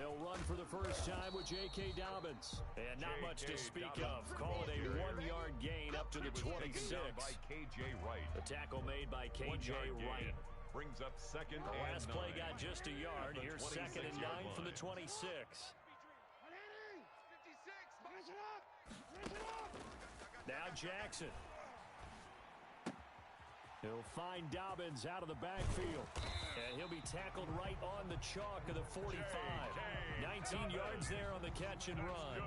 They'll run for the first time with J.K. Dobbins. And not much to speak of. Call it a 1-yard gain up to the 26. By K.J. Wright. The tackle made by K.J. Wright. Brings up second. The last and play 9. got just a yard. Here's second and 9 from the 26. Now Jackson. He'll find Dobbins out of the backfield. And he'll be tackled right on the chalk of the 45. 19 yards there on the catch and run.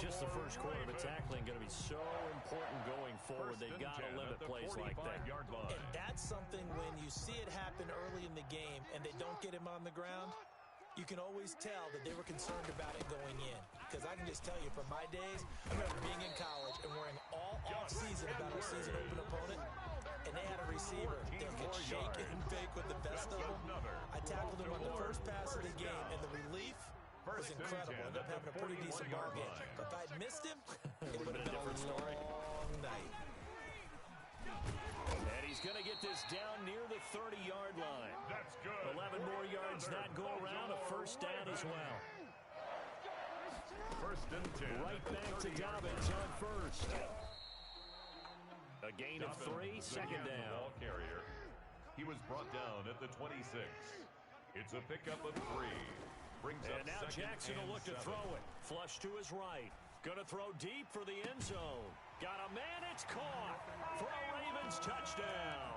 Just the first quarter of the tackling going to be so important going forward. They've got to limit plays like that. And that's something when you see it happen early in the game and they don't get him on the ground, you can always tell that they were concerned about it going in. Because I can just tell you, from my days, I remember being in college and worrying all off-season about our season-open opponent, and they had a receiver that could shake and bake with the best of them. I tackled him on the first pass of the game, and the relief was incredible. Ended up having a pretty decent ball game. But if I'd missed him, it would have been a different story. Long night. And he's going to get this down near the 30-yard line. That's good. 11 more yards that go around, a first down as well. First and 10. Right back to Dobbins on first. A gain of 3, second down. Ball carrier. He was brought down at the 26. It's a pickup of 3. Brings up and now Jackson will look to throw it. Flush to his right. Going to throw deep for the end zone. Got a man, it's caught. For a Ravens touchdown.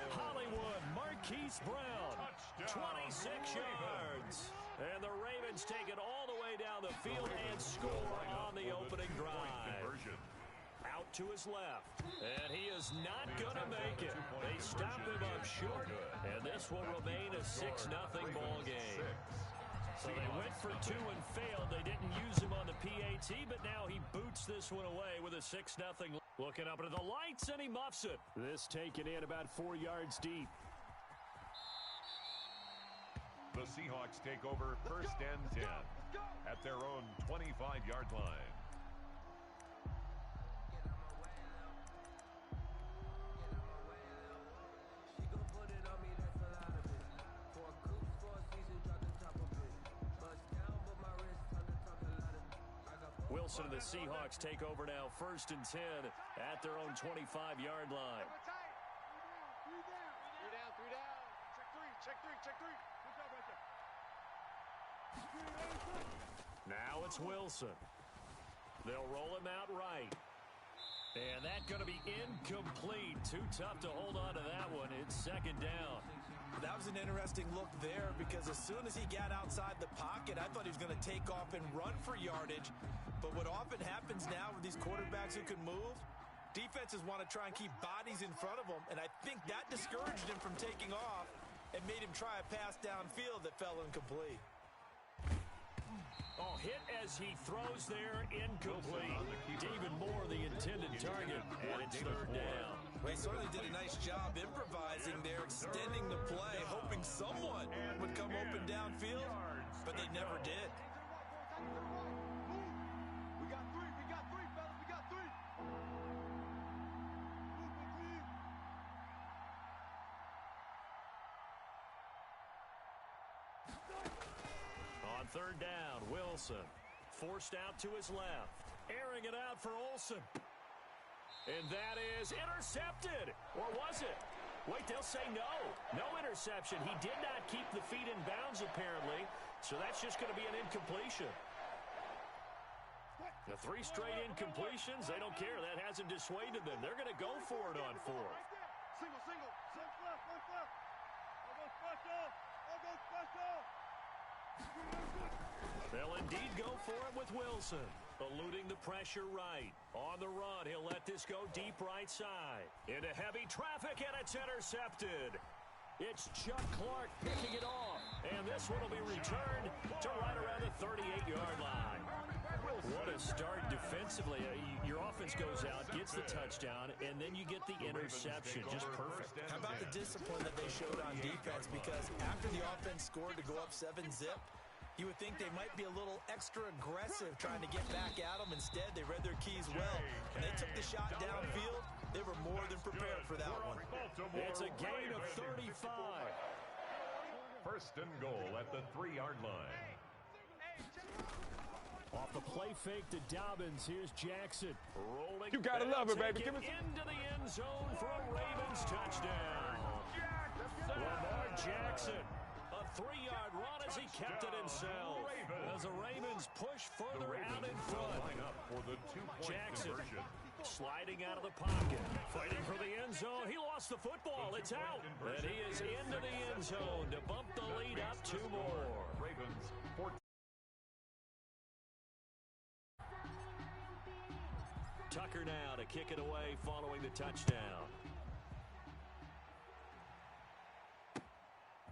Hollywood, Marquise Brown. Touchdown. 26 yards. And the Ravens take it all the way down the field and score on the opening drive. Out to his left. And he is not going to make it. They stop him up short. And this will remain a 6-0 ball game. So they went for 2 and failed. They didn't use him on the PAT, but now he boots this one away with a 6-0. Looking up into the lights, and he muffs it. This taken in about 4 yards deep. The Seahawks take over first and 10 at their own 25-yard line. Wilson and the Seahawks take over now, first and 10 at their own 25-yard line. 3 down. Check three. Good job right there. Now it's Wilson. They'll roll him out right. And that's going to be incomplete. Too tough to hold on to that one. It's second down. That was an interesting look there because as soon as he got outside the pocket, I thought he was going to take off and run for yardage. But what often happens now with these quarterbacks who can move, defenses want to try and keep bodies in front of them, and I think that discouraged him from taking off and made him try a pass downfield that fell incomplete. Oh, hit as he throws there, incomplete. David Moore, the intended target, and it's third down. Well, he certainly did a nice job improvising there, extending the play, hoping someone would come open downfield, but they never did. We got three, fellas. We got 3. On third down, Wilson forced out to his left, airing it out for Olsen. And that is intercepted. Or was it? Wait, they'll say no. No interception. He did not keep the feet in bounds, apparently. So that's just going to be an incompletion. The 3 straight incompletions, they don't care. That hasn't dissuaded them. They're going to go for it on 4th. Single. Left. I'll go special. They'll indeed go for it with Wilson. Eluding the pressure right. On the run, he'll let this go deep right side. Into heavy traffic, and it's intercepted. It's Chuck Clark picking it off. And this one will be returned to right around the 38-yard line. What a start defensively. Your offense goes out, gets the touchdown, and then you get the interception. Just perfect. How about the discipline that they showed on defense? Because after the offense scored to go up 7-zip, you would think they might be a little extra aggressive trying to get back at them. Instead, they read their keys well. When they took the shot downfield, they were more than prepared for that one. It's a gain of 35. First and goal at the 3-yard line. Off the play fake to Dobbins. Here's Jackson. Rolling. You gotta love it, baby. Give it into the end zone for a Ravens touchdown. Lamar Jackson. A 3-yard run as he kept it himself. As the Ravens push further out in front. Line up for the 2-point Jackson conversion. sliding out of the pocket. Fighting for the end zone. He lost the football. It's out. And he is into the end zone to bump the lead up 2 more. Ravens 14. Tucker now to kick it away following the touchdown.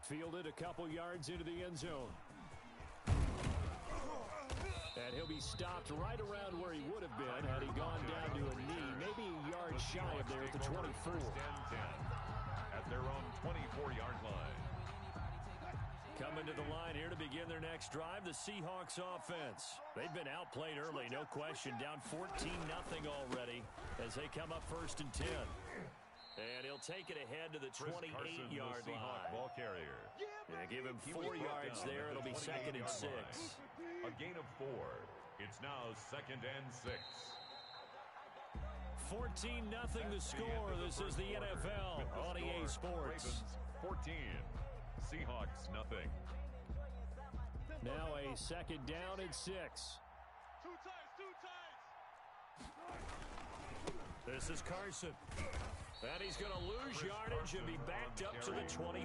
Fielded a couple yards into the end zone. And he'll be stopped right around where he would have been had he gone down to a knee, maybe a yard shy of there at the 24. At their own 24-yard line. Coming to the line here to begin their next drive, the Seahawks offense. They've been outplayed early, no question. Down 14-0 already as they come up first and 10. And he'll take it ahead to the 28-yard line. Ball carrier. Yeah, give him 4 yards there. It'll be second and 6. A gain of 4. It's now second and 6. 14-0 the score. This is the NFL on EA Sports. Ravens 14. Seahawks nothing. Now a second down and 6. Two times. This is Carson. And he's going to lose yardage and be backed up to the 25.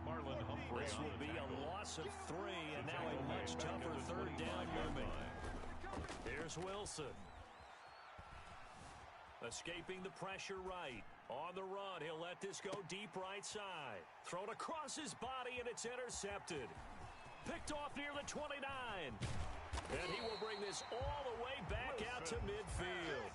Marlon Humphrey. This will be a loss of 3, and now a much tougher third down looming. Here's Wilson. Escaping the pressure right. On the run, he'll let this go deep right side. Thrown across his body, and it's intercepted. Picked off near the 29. And he will bring this all the way back out to midfield.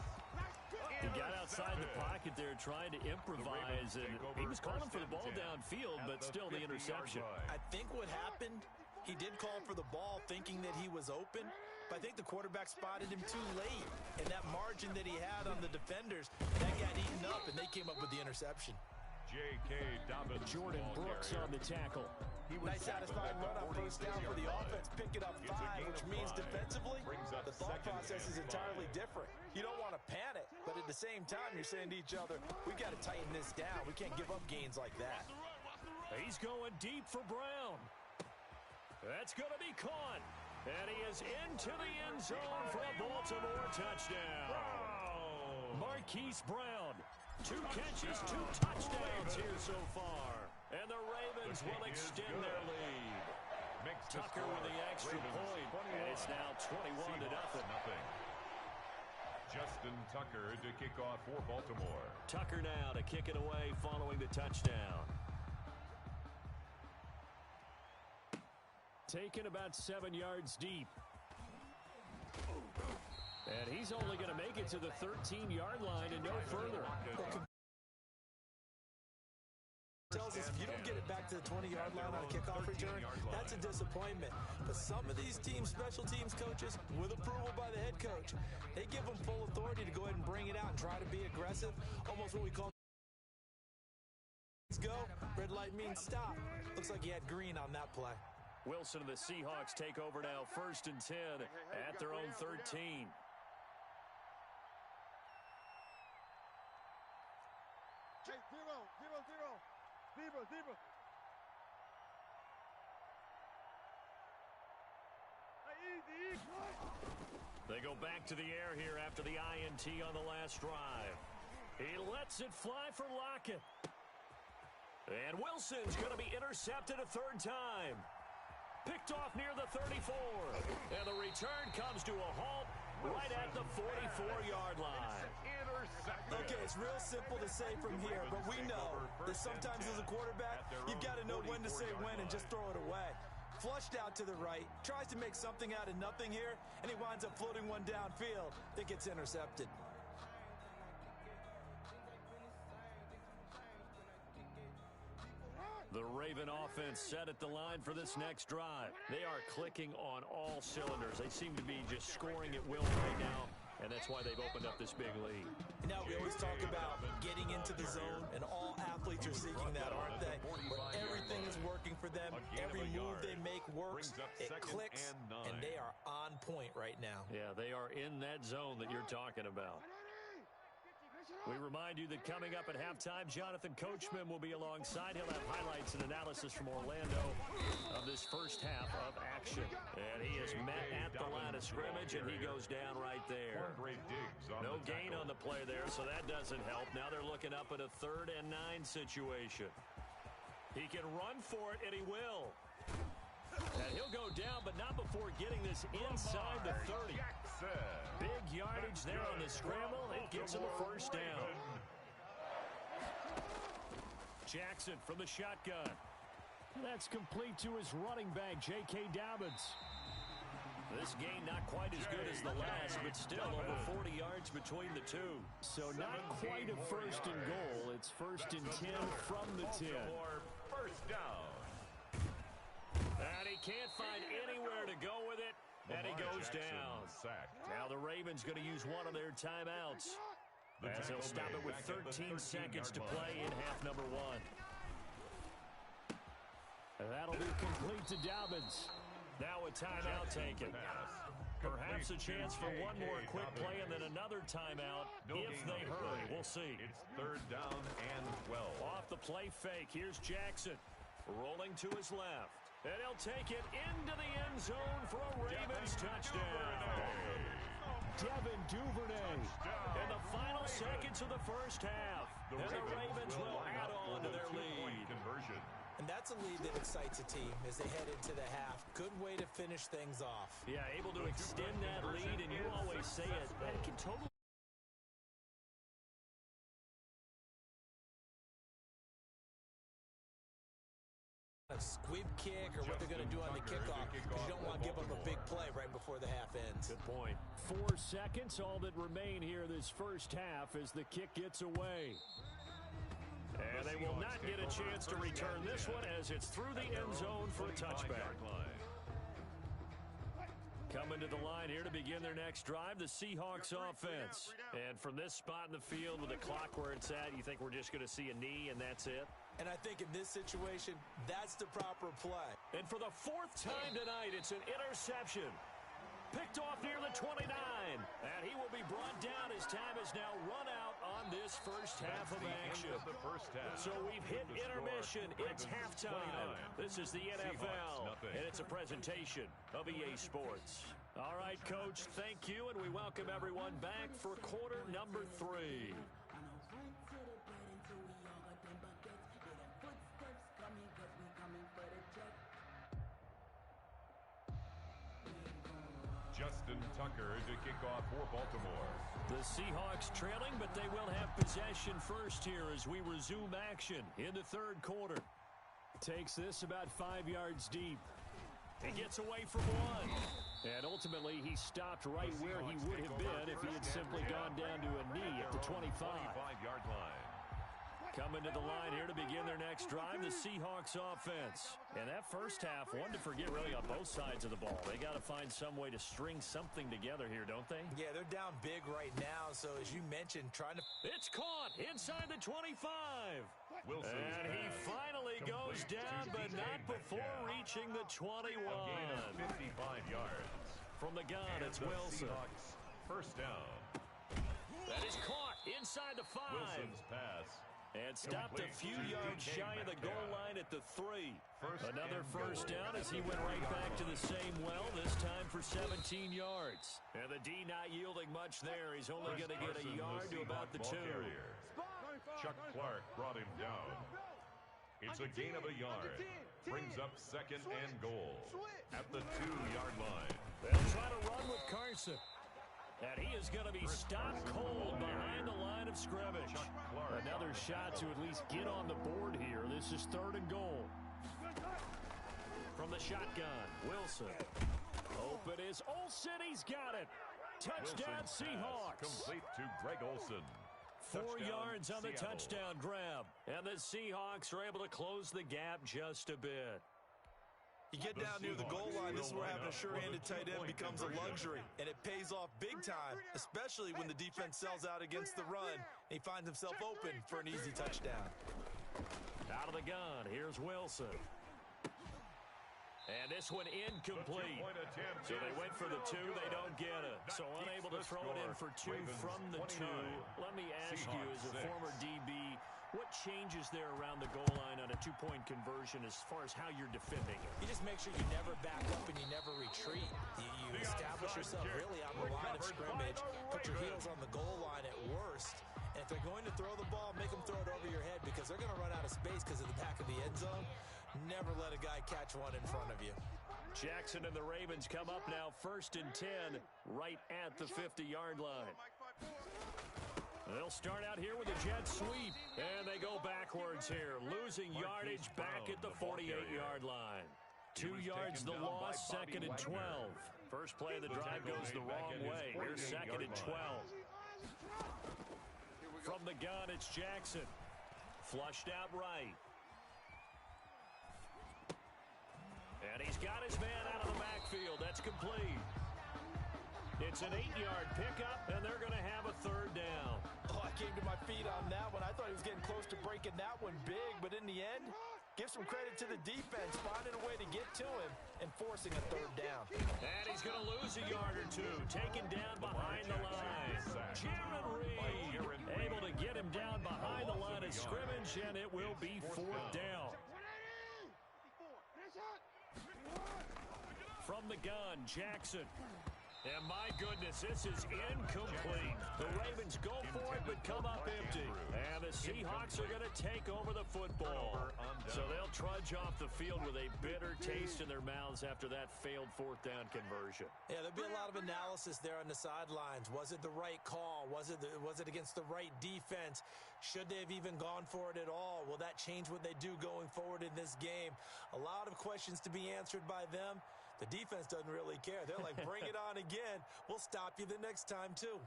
He got outside the pocket there trying to improvise, and he was calling for the ball downfield, but still the interception. I think what happened, he did call for the ball thinking that he was open, but I think the quarterback spotted him too late. And that margin that he had on the defenders, that got eaten up, and they came up with the interception. J.K. Dobbins. Jordan Brooks on the tackle. Nice satisfying run on first down for the offense. Pick it up 5, which means defensively, the thought process is entirely different. You don't want to panic, but at the same time, you're saying to each other, we got to tighten this down. We can't give up gains like that. He's going deep for Brown. That's going to be caught. And he is into the end zone for a Baltimore touchdown. Marquise Brown. 2 catches, 2 touchdowns here so far. And the Ravens will extend their lead. Tucker with the extra point. And it's now 21-0. Justin Tucker to kick off for Baltimore. Tucker now to kick it away following the touchdown. Taken about 7 yards deep. And he's only going to make it to the 13-yard line and no further. Tells us if you don't get it back to the 20-yard line on a kickoff return, that's a disappointment. But some of these teams, special teams coaches, with approval by the head coach, they give them full authority to go ahead and bring it out and try to be aggressive, almost what we call let's go. Red light means stop. Looks like he had green on that play. Wilson and the Seahawks take over now, first and 10 at their own 13. Zero. They go back to the air here after the INT on the last drive. He lets it fly for Lockett. And Wilson's going to be intercepted a 3rd time. Picked off near the 34. And the return comes to a halt right at the 44-yard line. Okay, it's real simple to say from here, but we know that sometimes as a quarterback, you've got to know when to say when and just throw it away. Flushed out to the right, tries to make something out of nothing here, and he winds up floating one downfield that gets intercepted. The Raven offense set at the line for this next drive. They are clicking on all cylinders. They seem to be just scoring at will right now. and that's why they've opened up this big lead. Now, we always talk about getting into the zone, and all athletes are seeking that, aren't they? Where everything is working for them, every move they make works, it clicks, and they are on point right now. Yeah, they are in that zone that you're talking about. We remind you that coming up at halftime, Jonathan Coachman will be alongside. He'll have highlights and analysis from Orlando of this first half of action. And he is met at the line of scrimmage, and he goes down right there. No gain on the play there, so that doesn't help. Now they're looking up at a 3rd and 9 situation. He can run for it, and he will. And he'll go down, but not before getting this inside the 30. Big yardage there on the scramble. It gives him a first down. Jackson from the shotgun. That's complete to his running back, J.K. Dobbins. This game not quite as good as the last, but still over 40 yards between the two. So not quite a 1st and goal. It's 1st and 10 from the 10. First down. And he can't find anywhere to go with it. And he goes down. Now the Ravens going to use one of their timeouts, as they'll stop it with 13 seconds to play in half number 1. That'll be complete to Dobbins. Now a timeout taken. Perhaps a chance for one more quick play and then another timeout if they hurry. We'll see. It's 3rd down and 12. Off the play fake. Here's Jackson rolling to his left. And he'll take it into the end zone for a Ravens touchdown. Devin Duvernay in the final seconds of the first half. And the Ravens will add on to their lead. Conversion. And that's a lead that excites a team as they head into the half. Good way to finish things off. Yeah, able to extend that lead, and you always say it. That can totally... A squib kick or what they're going to do on the kickoff, because you don't want to give them a big play right before the half ends. Good point. 4 seconds, all that remain here this first half as the kick gets away. And they will not get a chance to return this one as it's through the end zone for a touchback. Coming to the line here to begin their next drive, the Seahawks offense. And from this spot in the field with the clock where it's at, you think we're just going to see a knee and that's it? And I think in this situation, that's the proper play. And for the 4th time tonight, it's an interception. Picked off near the 29. And he will be brought down as time is now run out on this first half of action. So we've hit intermission. It's halftime. This is the NFL, and it's a presentation of EA Sports. All right, Coach, thank you, and we welcome everyone back for quarter number 3. Justin Tucker to kick off for Baltimore. The Seahawks trailing, but they will have possession first here as we resume action in the 3rd quarter. Takes this about 5 yards deep. He gets away from one. And ultimately, he stopped right where he would have been if he had simply gone down to a knee at the 25-yard line. Coming to the line here to begin their next drive, the Seahawks offense. And that first half, one to forget really on both sides of the ball. They got to find some way to string something together here, don't they? Yeah, they're down big right now, so as you mentioned, trying to... It's caught inside the 25. Wilson's and he finally goes down, but not before reaching the 21. A gain of 55 yards. From the gun, it's Wilson. First down. That is caught inside the 5. Wilson's pass. And stopped a few yards shy of the goal line at the 3. Another first down as he went right back to the same well, this time for 17 yards. And the D not yielding much there. He's only going to get a yard to about the 2. Chuck Clark brought him down. It's a gain of a yard. Brings up 2nd and goal at the 2-yard line. They'll try to run with Carson. And he is going to be stopped cold behind the line of scrimmage. Another shot to at least get on the board here. This is 3rd and goal. From the shotgun, Wilson. Open is Olsen. He's got it. Touchdown, Seahawks. Complete to Greg Olsen. 4 yards on the touchdown grab. And the Seahawks are able to close the gap just a bit. You get down near the goal line, this is where having a sure-handed tight end becomes a luxury, and it pays off big time, especially when the defense sells out against the run, and he finds himself open for an easy touchdown. Out of the gun, here's Wilson. And this one incomplete. So they went for the two, they don't get it. So unable to throw it in for two from the two. Let me ask you, as a former DB, what changes there around the goal line on a two-point conversion as far as how you're defending it? You just make sure you never back up and you never retreat. You establish yourself really on the line of scrimmage, put your heels on the goal line at worst, and if they're going to throw the ball, make them throw it over your head because they're going to run out of space because of the back of the end zone. Never let a guy catch one in front of you. Jackson and the Ravens come up now 1st and 10 right at the 50-yard line. They'll start out here with a jet sweep, and they go backwards here, losing yardage back at the 48-yard line. 2 yards the loss, 2nd and 12. First play of the drive goes the wrong way. Here's 2nd and 12. From the gun, it's Jackson. Flushed out right. And he's got his man out of the backfield. That's complete. It's an 8-yard pickup, and they're going to have a 3rd down. Oh, I came to my feet on that one. I thought he was getting close to breaking that one big, but in the end, give some credit to the defense, finding a way to get to him and forcing a 3rd down. And he's going to lose a yard or two, taken down behind the line. Jaron Reed able to get him down behind the line of scrimmage, and it will be 4th down. From the gun, Jackson. And my goodness, this is incomplete. The Ravens go for it, but come up empty. And the Seahawks are going to take over the football. So they'll trudge off the field with a bitter taste in their mouths after that failed 4th down conversion. Yeah, there'll be a lot of analysis there on the sidelines. Was it the right call? Was it against the right defense? Should they have even gone for it at all? Will that change what they do going forward in this game? A lot of questions to be answered by them. The defense doesn't really care. They're like, bring it on again. We'll stop you the next time, too.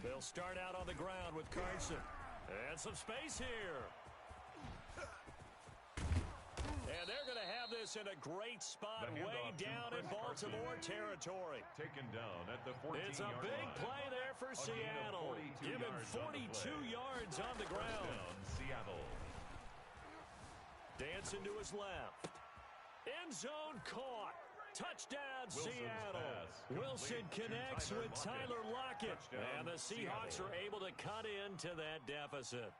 They'll start out on the ground with Carson. And some space here. And they're going to have this in a great spot way down in Baltimore territory. Taken down at the 14-yard line. It's a big play there for Seattle. Give him 42 yards on the ground. Seattle. Dancing to his left. End zone caught. Touchdown, Seattle. Wilson connects with Tyler Lockett. And the Seahawks are able to cut into that deficit.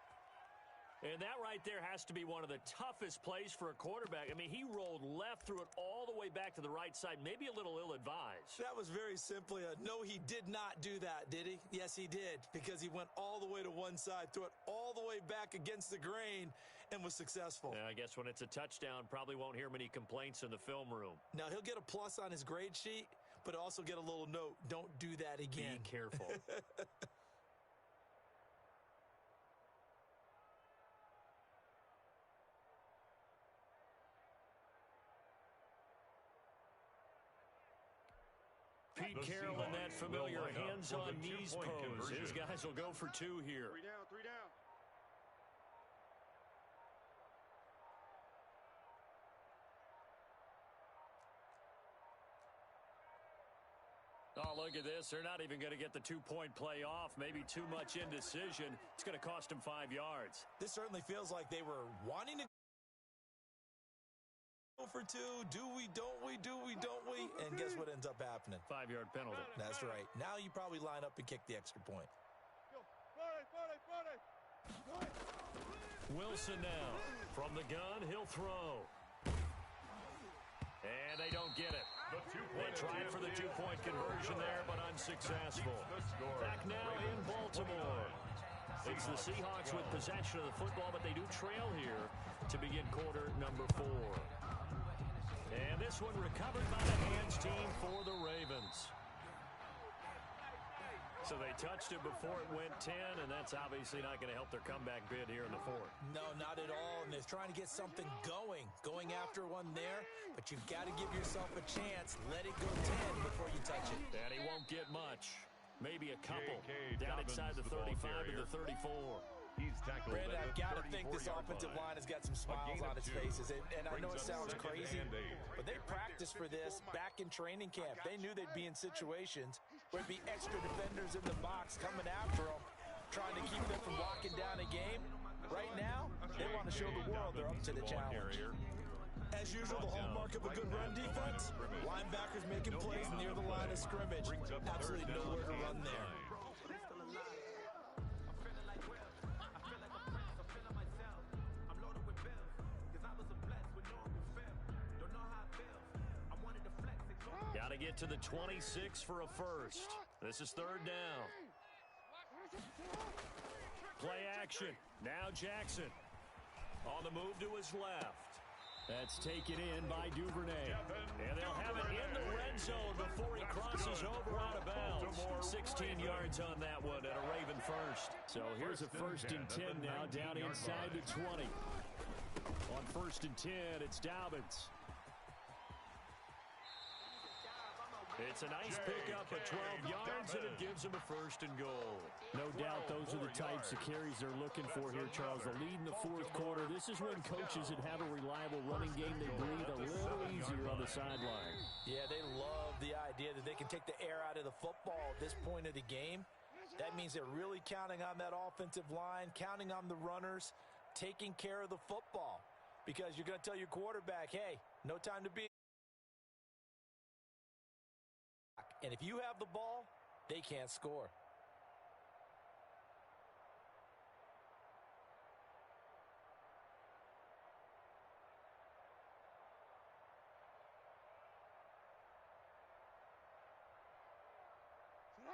And that right there has to be one of the toughest plays for a quarterback. I mean, he rolled left, threw it all the way back to the right side, maybe a little ill-advised. That was very simply a no, he did not do that, did he? Yes, he did, because he went all the way to one side, threw it all the way back against the grain, and was successful. Yeah, I guess when it's a touchdown, probably won't hear many complaints in the film room. Now, he'll get a plus on his grade sheet, but also get a little note, don't do that again. Be careful. Pete Carroll in that familiar hands-on knees pose. His guys will go for 2 here. 3 down, 3 down. Oh, look at this. They're not even going to get the 2-point play off. Maybe too much indecision. It's going to cost them 5 yards. This certainly feels like they were wanting to go for 2. Do we, don't we, do we, don't we? And guess what ends up happening? 5-yard penalty. That's right. Now you probably line up and kick the extra point. Wilson now. From the gun, he'll throw. And they don't get it. They tried for the 2-point conversion there, but unsuccessful. Back now in Baltimore. It's the Seahawks with possession of the football, but they do trail here to begin quarter number 4. And this one recovered by the hands team for the Ravens. So they touched it before it went 10, and that's obviously not going to help their comeback bid here in the 4th. No, not at all, and they're trying to get something going after one there, but you've got to give yourself a chance. Let it go 10 before you touch it. And he won't get much. maybe a couple. J.K. Down Dobbins, inside the the ball 35 to carrier. the 34. He's tackled Brandon, at I've the got to think this 34-yard offensive line has got some A smiles gain on of its 2. faces. And I know it Brings up sounds 2nd crazy, and 8. but they practiced for this back in training camp. They knew they'd be in situations where it'd be extra defenders in the box coming after them, trying to keep them from locking down a game. Right now, they want to show the world they're up to the challenge. As usual, the hallmark of a good run defense, linebackers making plays near the line of scrimmage. Absolutely nowhere to run there. Got to get to the 26 for a first. This is 3rd down. Play action. Now Jackson. On the move to his left. That's taken in by Duvernay. And they'll have it in the red zone before he crosses over out of bounds. 16 yards on that one and a Raven first. So here's a 1st and 10 now down inside the 20. On 1st and 10, it's Dobbins. It's a nice pickup at 12 yards, and it gives him a 1st and goal. No doubt those are the types of carries they're looking for here, Charles. The lead in the 4th quarter. This is when coaches that have a reliable running game, they breathe a little easier on the sideline. Yeah, they love the idea that they can take the air out of the football at this point of the game. That means they're really counting on that offensive line, counting on the runners, taking care of the football. Because you're going to tell your quarterback, hey, no time to be. And if you have the ball, they can't score.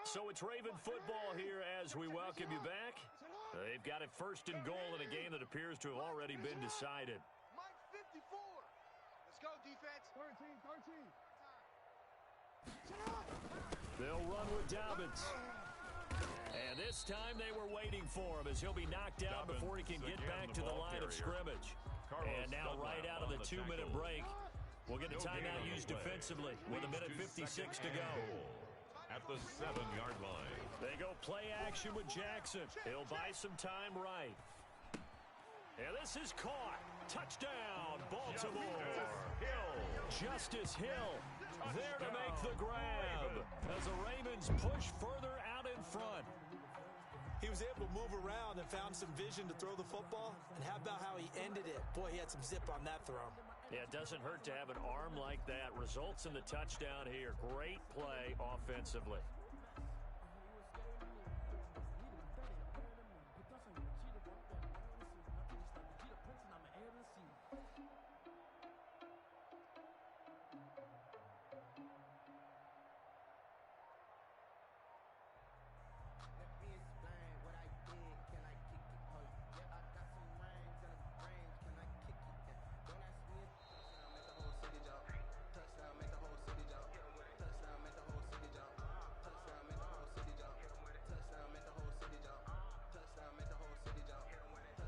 So it's Raven football here as we welcome you back. They've got it 1st and goal in a game that appears to have already been decided. Mike 54. Let's go, defense. 13. They'll run with Dobbins. And this time they were waiting for him as he'll be knocked down before he can get back to the line of scrimmage. And now right out of the 2-minute break, we'll get a timeout used defensively with 1:56 to go. At the 7-yard line. They go play action with Jackson. He'll buy some time right. And this is caught. Touchdown, Baltimore. Justice Hill there to make the grab as the Ravens push further out in front. He was able to move around and found some vision to throw the football. And how about how he ended it? Boy, he had some zip on that throw. Yeah, it doesn't hurt to have an arm like that. Results in the touchdown here. Great play offensively.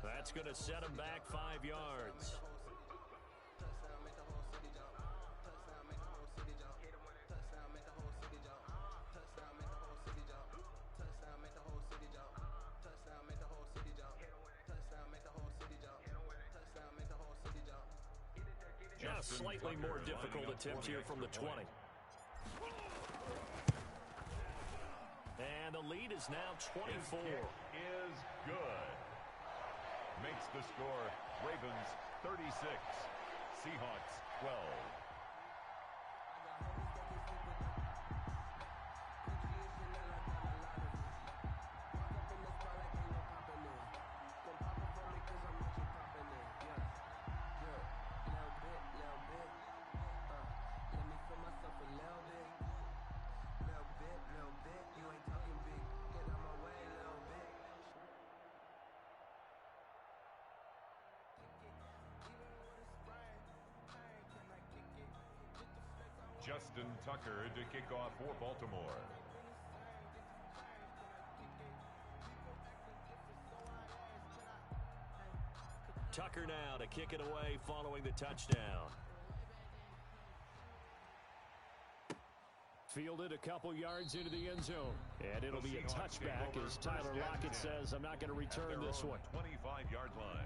That's going to set him back 5 yards. Just slightly more difficult attempt here from the 20. And the lead is now 24. Is good. Makes the score Ravens 36, Seahawks 12. Justin Tucker to kick off for Baltimore. Tucker now to kick it away following the touchdown. Fielded a couple yards into the end zone. And it'll be a touchback as Tyler Lockett says, I'm not going to return this one. 25-yard line.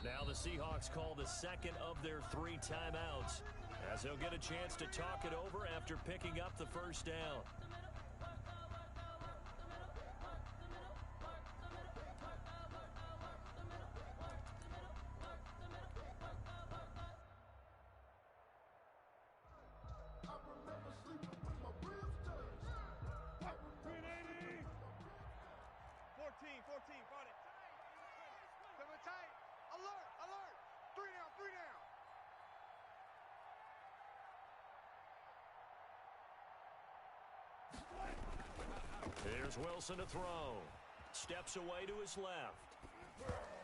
Now the Seahawks call the second of their 3 timeouts, as they'll get a chance to talk it over after picking up the first down. Here's Wilson to throw. Steps away to his left.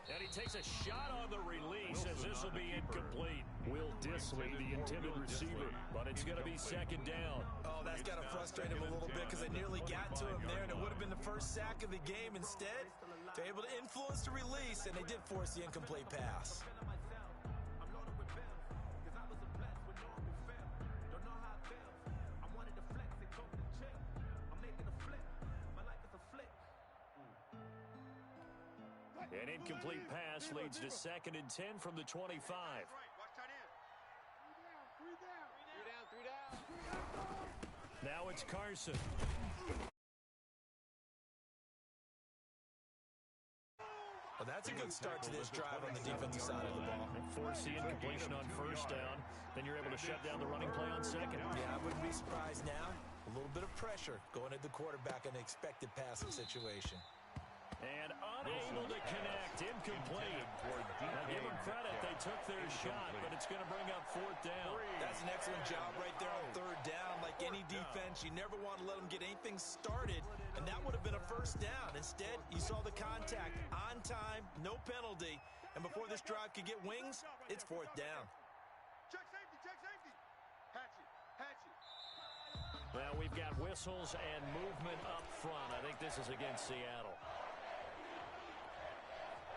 And he takes a shot on the release as this will be incomplete. Will Disley, the intended receiver. But it's going to be second down. Oh, that's got to frustrate him a little bit because they nearly got to him there, and it would have been the first sack of the game. Instead, they're able to influence the release, and they did force the incomplete pass. An incomplete pass leads to 2nd and 10 from the 25. Now it's Carson. Well, that's a good start to this drive on the defensive side of the ball. Force the incompletion on first down. Then you're able to shut down the running play on second. Yeah, I wouldn't be surprised now. A little bit of pressure going at the quarterback in an expected passing situation. And unable to connect, incomplete. Now give them credit, they took their shot, but it's going to bring up 4th down. That's an excellent job right there on 3rd down. Like any defense, you never want to let them get anything started, and that would have been a first down. Instead, you saw the contact on time, no penalty, and before this drive could get wings, it's 4th down. Check safety, check safety. Hatch it, hatch it. Well, we've got whistles and movement up front. I think this is against Seattle.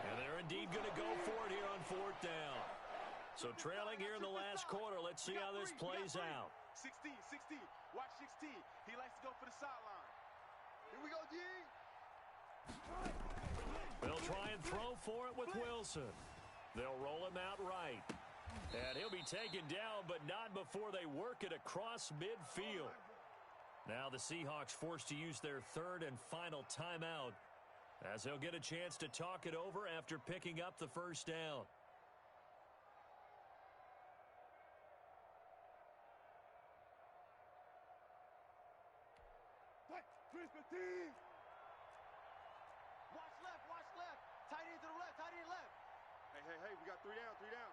And they're indeed going to go for it here on 4th down. So trailing here in the last quarter. Let's see how this plays out. 16, 16. Watch 16. He likes to go for the sideline. Here we go, D. They'll try and throw for it with Wilson. They'll roll him out right. And he'll be taken down, but not before they work it across midfield. Now the Seahawks forced to use their 3rd and final timeout, as they'll get a chance to talk it over after picking up the first down. Watch left, watch left. Tight end to the left, tight end left. Hey, hey, hey, we got 3 down, 3 down.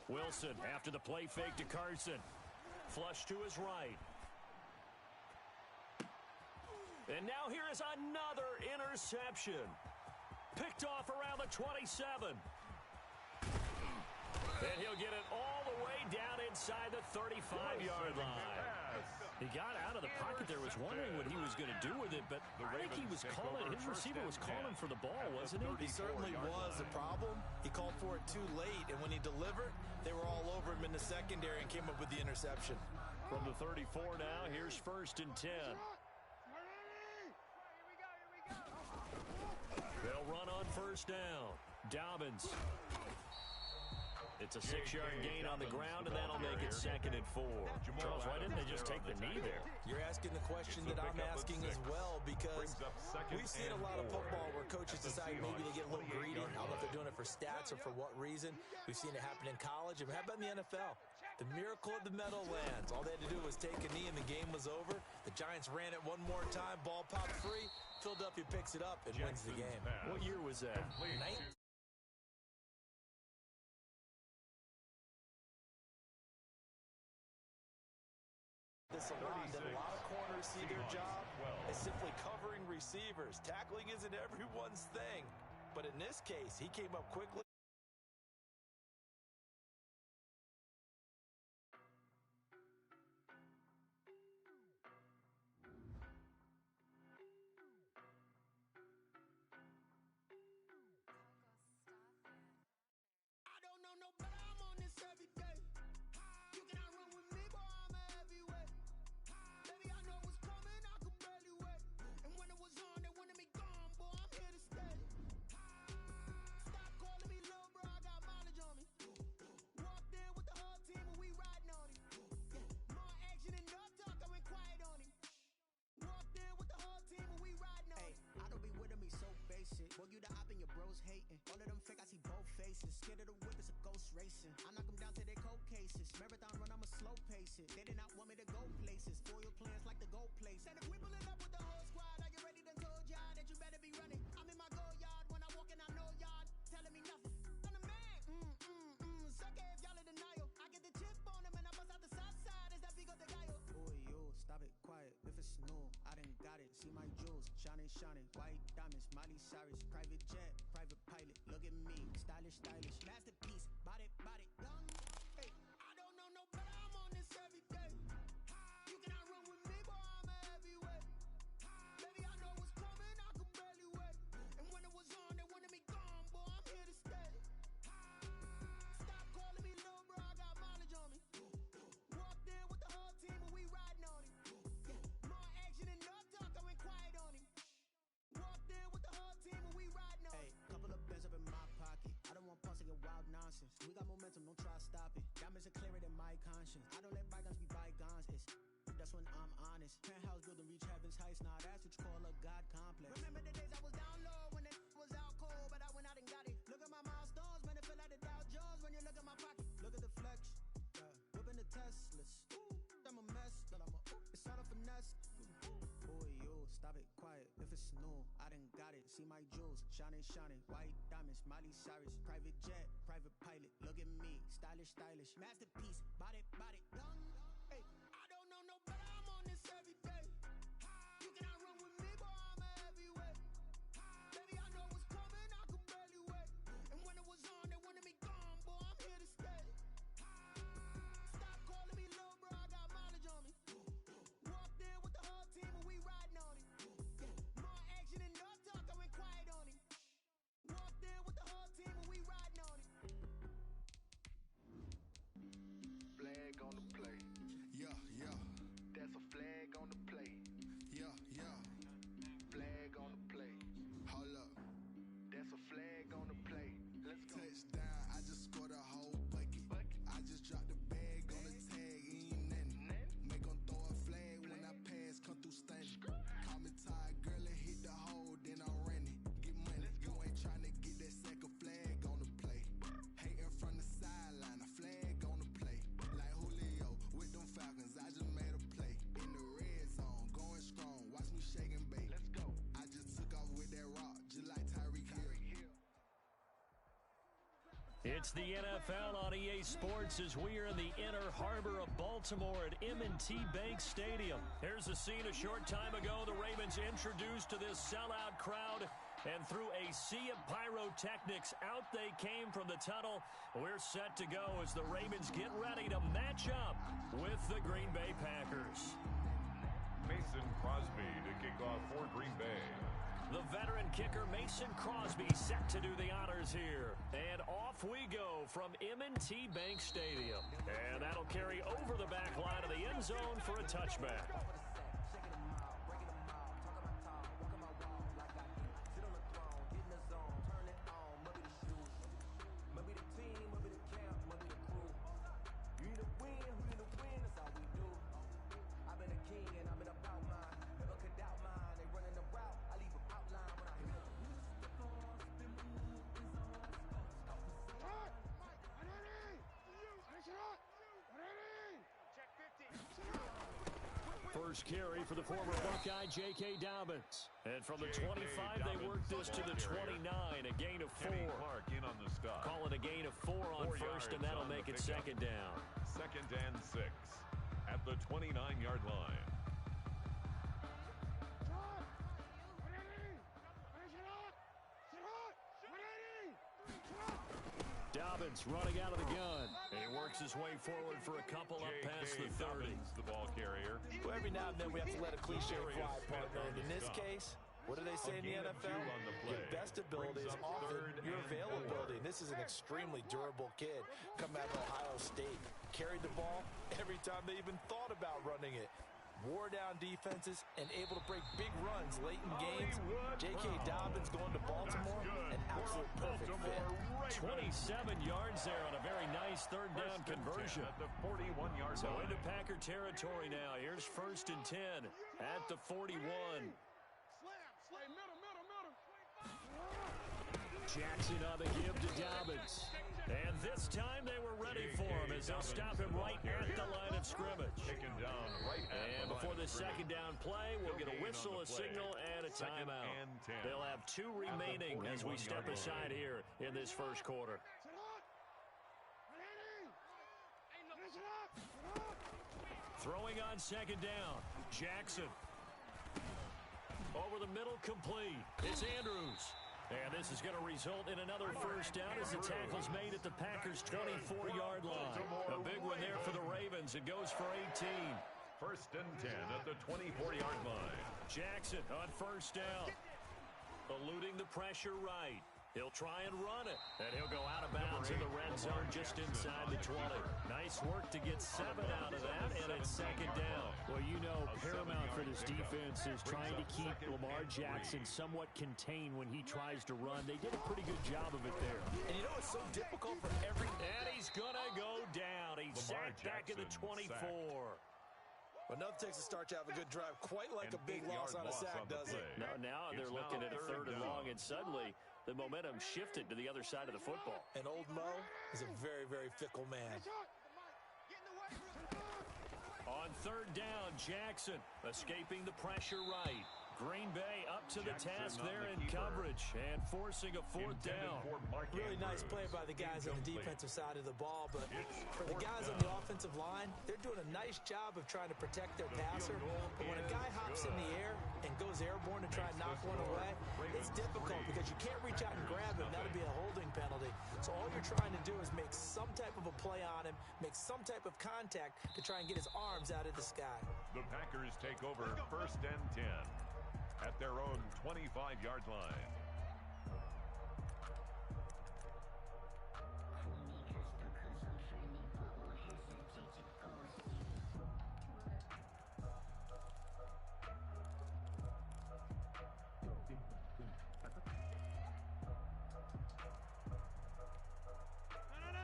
Wilson after the play fake to Carson. Flush to his right. And now here is another interception. Picked off around the 27. And he'll get it all the way down inside the 35-yard line. He got out of the pocket there, was wondering what he was going to do with it, but I think he was calling, his receiver was calling for the ball, wasn't he? He certainly was. The problem, he called for it too late, and when he delivered, they were all over him in the secondary and came up with the interception. From the 34 now, here's 1st and 10. They'll run on first down. Dobbins. It's a 6-yard gain on the ground, and that'll make it 2nd and 4. Charles, why didn't they just take the knee there? You're asking the question that I'm asking as well, because we've seen a lot of football where coaches decide maybe they get a little greedy. I don't know if they're doing it for stats or for what reason. We've seen it happen in college. And how about in the NFL? The miracle of the Meadowlands. All they had to do was take a knee, and the game was over. The Giants ran it one more time. Ball popped free. Philadelphia picks it up and wins the game. What year was that? This a lot. That a lot of corners see their job as simply covering receivers. Tackling isn't everyone's thing. But in this case, he came up quickly. racing. I knock them down to their cold cases. Marathon run, I'ma slow pace it. They did not want me to go places. Foil plans like the gold place. And if we pulling up with the whole squad, are you ready? Done told y'all that you better be running. I'm in my go yard when I walk in, I know y'all telling me nothing. I'm the man. Suck it if y'all in denial. I get the chip on them and I bust out the south side. Is that Vigo de Gallo? Boy, yo, stop it, quiet. If it's new, I done got it. See my jewels, shining, shining. White diamonds, Miley Cyrus. Private jet, private pilot. Look at me, stylish, stylish. Masterpiece, body, body, young. Hey, I don't know no better. I'm on this every day. You cannot run with me, boy, I'm a heavyweight. Baby, I know what's coming, I could barely wait. And when it was on, they wanted me gone, boy, I'm here to stay. Stop calling me little bro, I got mileage on me. Walked in with the whole team and we riding on him. More action and no talk, I went quiet on him. Walked in with the whole team and we riding on him. Hey, couple of bands up in my pocket. I don't want pause to get wild nonsense. We got momentum, don't try to stop it. Diamonds are clearer than my conscience. I don't let bygones be bygones. That's when I'm honest. Penthouse building, reach heaven's heights. Nah, that's what you call a God complex. Remember the days I was down low when it was out cold, but I went out and got it. Look at my milestones, man, it feel like the Dow Jones when you look at my pocket. Look at the flex, whipping the Teslas. I'm a mess, but it's all a finesse. Boy, yo, stop it, quiet. If it's new, I done got it. See my jewels, shining, shining. White diamonds, Miley Cyrus. Private jet, private pilot. Look at me, stylish, stylish. Masterpiece, body, body, young. Hey, I don't know no better. I'm on this every day. You cannot run with me, boy, I'm a heavyweight. Baby, I know what's coming, I could barely wait. And when it was on, they wanted me gone, boy, I'm here to stay. Stop calling me little bro, I got mileage on me. Walked in with the whole team and we riding on him. More action and no talk, I went quiet on him. Walked in with the whole team and we riding on him. Flag on the play. Yeah, yeah. That's a flag on the play. Yeah, yeah. Flag on the play. Hold up. That's a flag on the play. Let's go. Touchdown, I just scored a whole bucket. I just dropped the bag on the tag, ain't nothing. Make 'em throw a flag when I pass, come through stunning. Call me tired, girl, and hit the hole, then I'm running. Get money, you ain't trying to get that second flag on the play. Hating from the sideline, a flag on the play. Like Julio with them Falcons, I just made a play. In the red zone, going strong, watch me shake and bake. Let's go. I just took off with that rock, just like Tyreek Hill. It's the NFL on EA Sports as we are in the inner harbor of Baltimore at M&T Bank Stadium. Here's a scene a short time ago. The Ravens introduced to this sellout crowd, and through a sea of pyrotechnics, out they came from the tunnel. We're set to go as the Ravens get ready to match up with the Green Bay Packers. Mason Crosby to kick off for Green Bay. The veteran kicker Mason Crosby set to do the honors here. And off we go from M&T Bank Stadium. And that'll carry over the back line of the end zone for a touchback. First carry for the former Buckeye, J.K. Dobbins. And from the 25, they worked this to the 29, a gain of 4. Clark in on the stop. Call it a gain of 4 on first, and that'll make it second down. 2nd and 6 at the 29-yard line. Dobbins running out of the gun. And he works his way forward for a couple up past the 30. The ball carrier. Well, every now and then we have to let a cliche fly, partner. And in this case, what do they say in the NFL? Your best ability is often your availability. And this is an extremely durable kid coming out of Ohio State. Carried the ball every time they even thought about running it. Wore down defenses and able to break big runs late in games. J.K. Dobbins going to Baltimore, an absolute perfect fit. 27 yards there on a very nice third down conversion. At the 41-yard So line. into Packer territory now. Here's 1st and 10 at the 41. Jackson on the give to Dobbins. And this time they were ready for him as they'll stop him right at the line of scrimmage. Taken down right and before the second down play, we'll get a whistle, a signal, and a timeout. They'll have 2 remaining as we step aside here in this first quarter. Throwing on second down, Jackson. Over the middle, complete. It's Andrews. And this is going to result in another first down as the tackle's made at the Packers' 24-yard line. A big one there for the Ravens. It goes for 18. First and 10 at the 24-yard line. Jackson on first down. Eluding the pressure right. He'll try and run it. And he'll go out of bounds in the red zone just inside the 20. Nice work to get 7 out of that, and it's second down. Well, you know, paramount for this defense is trying to keep Lamar Jackson somewhat contained when he tries to run. They did a pretty good job of it there. And you know it's so difficult for every... And he's going to go down. He's sacked back at the 24. But nothing takes a start to have a good drive, quite like a big loss on a sack, does it? No, now they're looking at a third and long, and suddenly the momentum shifted to the other side of the football. And old Mo is a very, very fickle man. On third down, Jackson escaping the pressure right. Green Bay up to the task there in coverage and forcing a fourth down. Really nice play by the guys on the defensive side of the ball, but for the guys on the offensive line, they're doing a nice job of trying to protect their passer. But when a guy hops in the air and goes airborne to try and knock one away, it's difficult because you can't reach out and grab him. That'll be a holding penalty. So all you're trying to do is make some type of a play on him, make some type of contact to try and get his arms out of the sky. The Packers take over first and 10 at their own 25-yard line.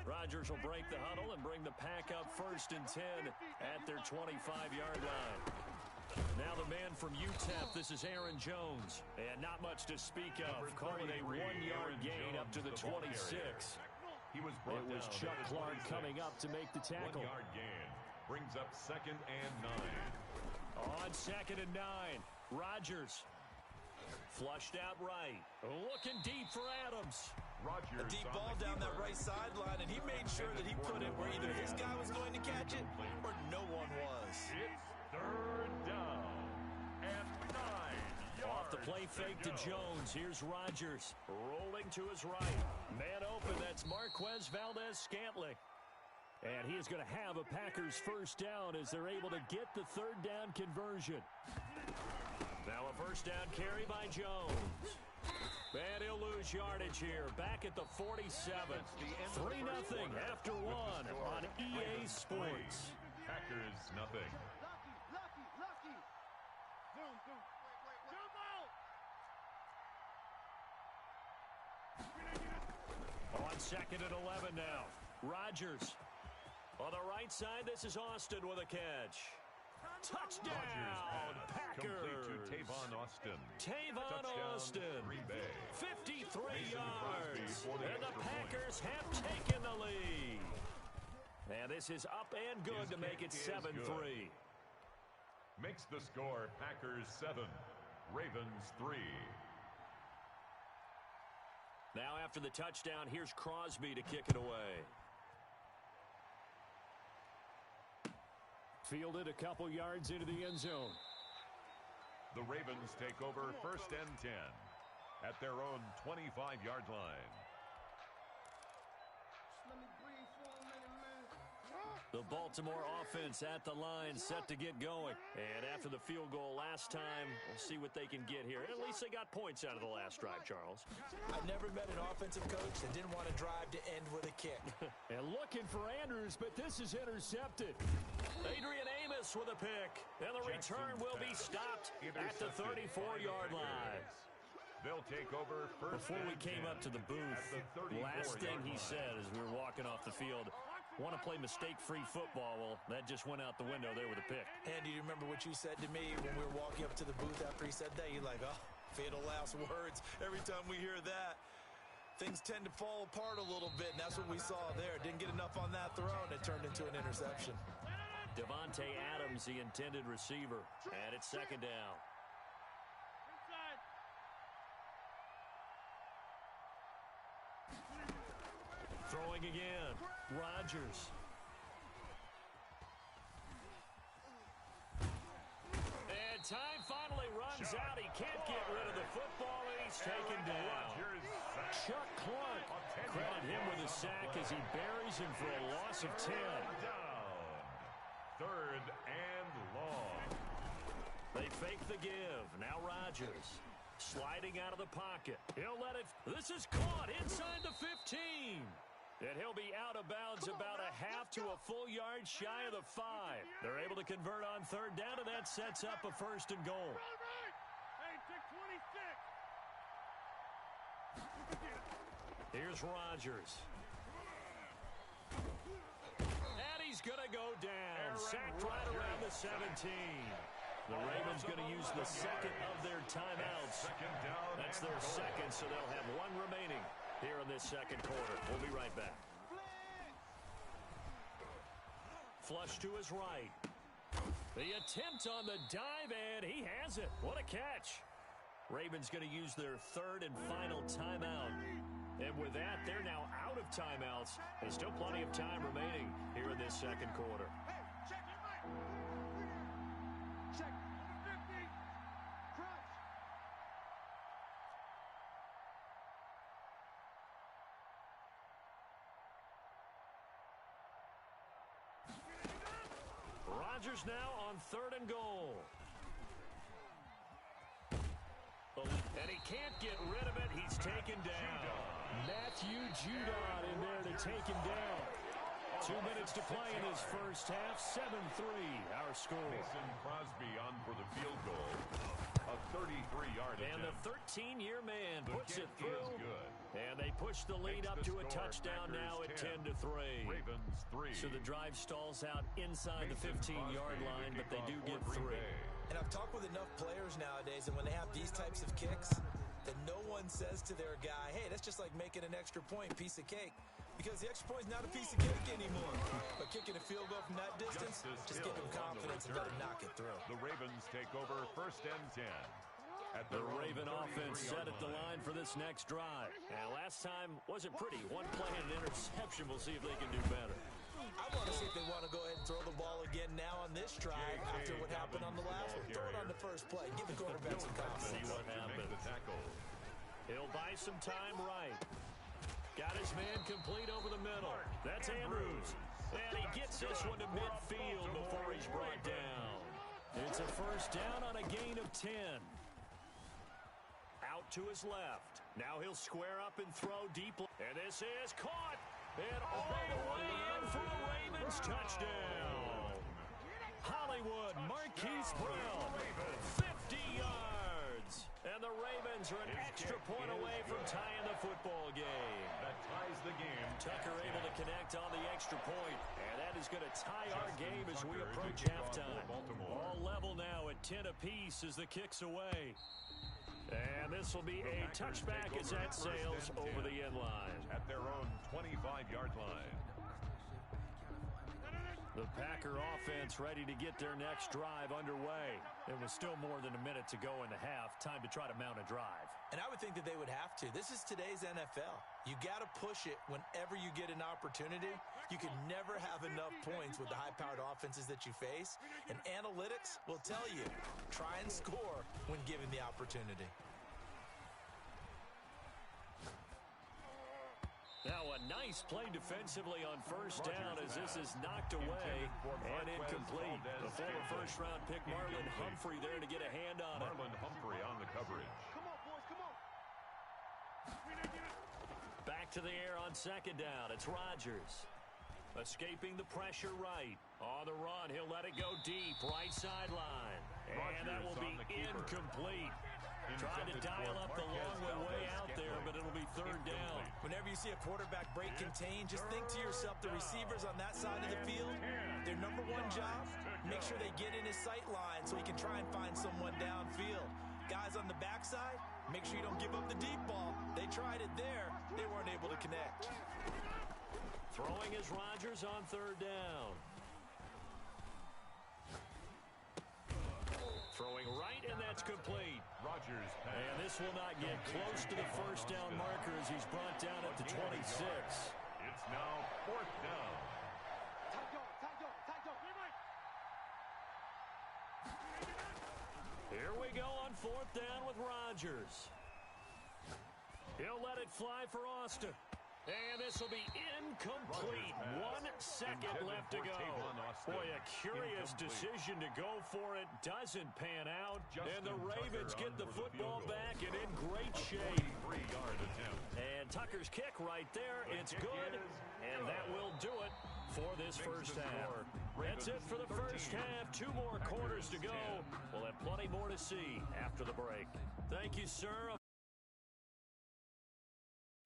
Rodgers will break the huddle and bring the pack up first and 10 at their 25-yard line. Now the man from UTEP, this is Aaron Jones. And not much to speak of. Calling a 1-yard gain up to the 26. It was Chuck Clark coming up to make the tackle. 1-yard gain brings up second and 9. On second and 9, Rodgers flushed out right. Looking deep for Adams. A deep ball down that right sideline, and he made sure that he put it where either his guy was going to catch it or no one was. It's third down and 9 yards. Off the play fake to Jones. Here's Rodgers rolling to his right. Man open, that's Marquez Valdez-Scantling. And he is going to have a Packers first down as they're able to get the third down conversion. Now a first down carry by Jones. And he'll lose yardage here. Back at the 47. 3-0 after 1 on EA Sports. Packers nothing. Lucky. Jump out. On second and 11 now. Rodgers. On the right side, this is Austin with a catch. Touchdown, Packers. Complete to Tavon Austin. Austin. Green Bay. 53 yards. And the Packers have taken the lead. And this is up and good to make it 7-3. Makes the score Packers 7, Ravens 3. Now after the touchdown, here's Crosby to kick it away. Fielded a couple yards into the end zone. The Ravens take over first and 10 at their own 25-yard line. The Baltimore offense at the line, set to get going. And after the field goal last time, we'll see what they can get here. At least they got points out of the last drive, Charles. I've never met an offensive coach that didn't want to drive to end with a kick. And looking for Andrews, but this is intercepted. Adrian Amos with a pick. And the return will be stopped at the 34-yard line. They'll take over first. Before we came up to the booth, last thing he said as we were walking off the field, want to play mistake-free football. Well, that just went out the window there with a pick. Andy, do you remember what you said to me when we were walking up to the booth after he said that? You're like, oh, fatal last words. Every time we hear that. things tend to fall apart a little bit, and that's what we saw there. Didn't get enough on that throw, and it turned into an interception. Devontae Adams, the intended receiver, and it's second down. Throwing again, Rodgers. And time finally runs out. He can't get rid of the football, and he's taken down. Chuck Clark, credit him with a sack as he buries him for a loss of 10. Third and long. They fake the give. Now Rodgers sliding out of the pocket. He'll let it. This is caught inside the 15. And he'll be out of bounds about a half to a full yard shy of the 5. They're able to convert on third down, and that sets up a first and goal. Hey, take 26. Here's Rodgers. And he's going to go down. Sacked right around the 17. The Ravens going to use the second of their timeouts. That's their second, so they'll have one remaining here in this second quarter. We'll be right back. Flush to his right. The attempt on the dive, and he has it. What a catch. Ravens going to use their third and final timeout. And with that, they're now out of timeouts. There's still plenty of time remaining here in this second quarter. Hey, check your mic. Check. 50. Crunch. Rodgers now on third and goal. And he can't get rid of it. He's taken down. Matthew Judon in there to take him down. 2 minutes to play in his first half. 7-3 our score. Mason Crosby on for the field goal. A 33-yard attempt. And the 13-year man puts it kick through. is good. And they push the lead up to a touchdown now at 10-3. Ravens 3. So the drive stalls out inside the 15-yard line, but they do get 3. And I've talked with enough players nowadays, and when they have these types of kicks, that no one says to their guy, hey, that's just like making an extra point, piece of cake. Because the extra point is not a piece of cake anymore. But kicking a field goal from that distance, just give him confidence and let him knock it through. The Ravens take over first and 10. At The Raven offense set at the line for this next drive. And last time wasn't pretty. One play and an interception. We'll see if they can do better. I want to see if they want to go ahead and throw the ball again now on this drive after what happened on the last one. Throw it on the first play. Give the quarterback some confidence. See what happens. He'll buy some time right. Got his man complete over the middle. That's Andrews. And he gets this one to midfield before he's brought down. It's a first down on a gain of 10. Out to his left. Now he'll square up and throw deep. And this is caught. And all the way in for a Ravens touchdown. Hollywood, Marquise Brown, 50 yards. And the Ravens are an extra point away from tying the football game. That ties the game. Tucker able to connect on the extra point. And that is going to tie our game as we approach halftime. All level now at 10 apiece as the kick's away. And this will be a touchback as that sails over the end line. At their own 25-yard line. The Packer offense ready to get their next drive underway. It was still more than a minute to go in the half. Time to try to mount a drive. And I would think that they would have to. This is today's NFL. You got to push it whenever you get an opportunity. You can never have enough points with the high-powered offenses that you face. And analytics will tell you, try and score when given the opportunity. Now a nice play defensively on first down as this is knocked away and incomplete. The former first-round pick Marlon Humphrey there to get a hand on it. Marlon Humphrey on the coverage. Come on, boys, come on. Back to the air on second down. It's Rodgers. Escaping the pressure right. On the run, he'll let it go deep. Right sideline. And that will be incomplete. Trying to dial up the long way out there, but it'll be third down. Whenever you see a quarterback break contain, just think to yourself, the receivers on that side of the field, their number one job, make sure they get in his sight line so he can try and find someone downfield. Guys on the backside, make sure you don't give up the deep ball. They tried it there. They weren't able to connect. Throwing is Rodgers on third down. Throwing right, and that's complete. Rodgers. And this will not get close to the first down marker as he's brought down at the 26. It's now fourth down. Here we go on fourth down with Rodgers. He'll let it fly for Austin. And this will be incomplete. 1 second left to go. Boy, a curious decision to go for it. Doesn't pan out. And the Ravens get the football back and in great shape. And Tucker's kick right there. It's good. And that will do it for this first half. That's it for the first half. 2 more quarters to go. We'll have plenty more to see after the break. Thank you, sir.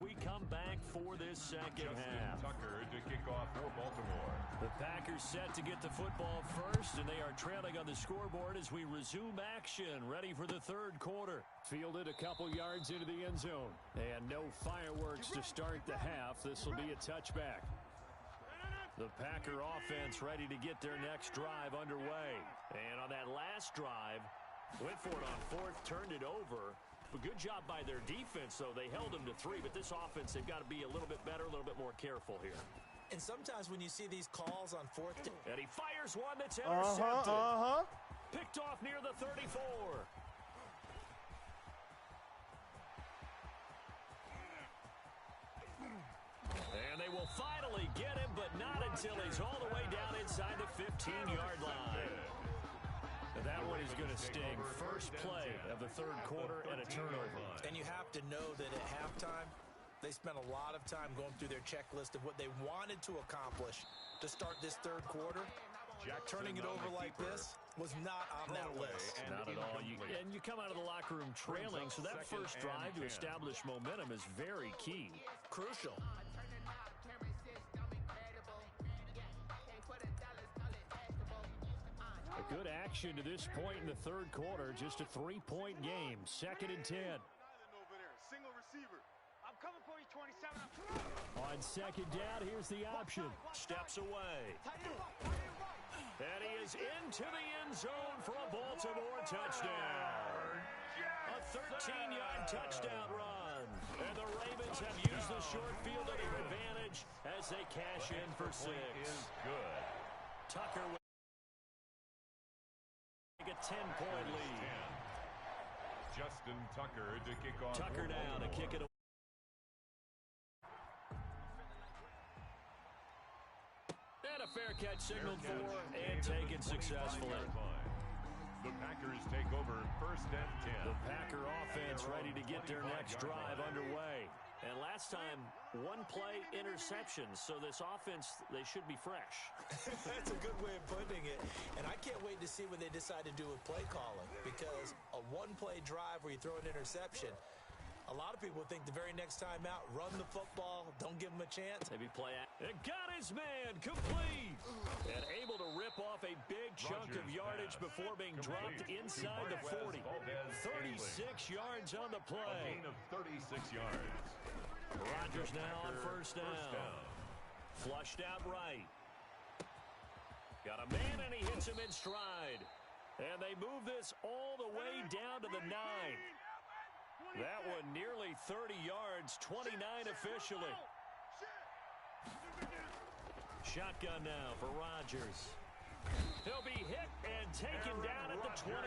We come back for this second half. Tucker to kick off for Baltimore. The Packers set to get the football first, and they are trailing on the scoreboard as we resume action, ready for the third quarter. Fielded a couple yards into the end zone. And no fireworks to start the half. This will be a touchback. The Packer offense ready to get their next drive underway. And on that last drive, went for it on fourth, turned it over. A good job by their defense, though. They held them to 3, but this offense, they've got to be a little bit better, a little bit more careful here. And sometimes when you see these calls on fourth down. And he fires one that's intercepted. Picked off near the 34. And they will finally get him, but not until he's all the way down inside the 15-yard line. That one is going to sting. First play of the third quarter and a turnover. And you have to know that at halftime, they spent a lot of time going through their checklist of what they wanted to accomplish to start this third quarter. Turning it over like this was not on that list. Not at all. And you come out of the locker room trailing, so that first drive to establish momentum is very key. Crucial. Good action to this point in the third quarter. Just a 3-point game. 2nd and 10. Single receiver. I'm coming for you, 27. On second down, here's the option. Steps away. And he is into the end zone for a Baltimore touchdown. A 13-yard touchdown run. And the Ravens have used the short field to their advantage as they cash in for 6. Good. Tucker with a 10-point lead. Justin Tucker to kick off. Tucker now to kick it away. And a fair catch signaled for and taken successfully. The Packers take over 1st and 10. The Packer offense ready to get their next drive underway. And last time, 1-play interceptions. So this offense, they should be fresh. That's a good way of putting it. And I can't wait to see what they decide to do with play calling. Because a 1-play drive where you throw an interception, a lot of people think the very next time out, run the football, don't give them a chance. Maybe play out. It got his man complete. And able to rip off a big chunk of yardage before being dropped inside the 40. 36 yards on the play. A gain of 36 yards. Rodgers now on first down. Flushed out right. Got a man, and he hits him in stride. And they move this all the way down to the 9. That one nearly 30 yards, 29 officially. Shotgun now for Rodgers. He'll be hit and taken down at the 21.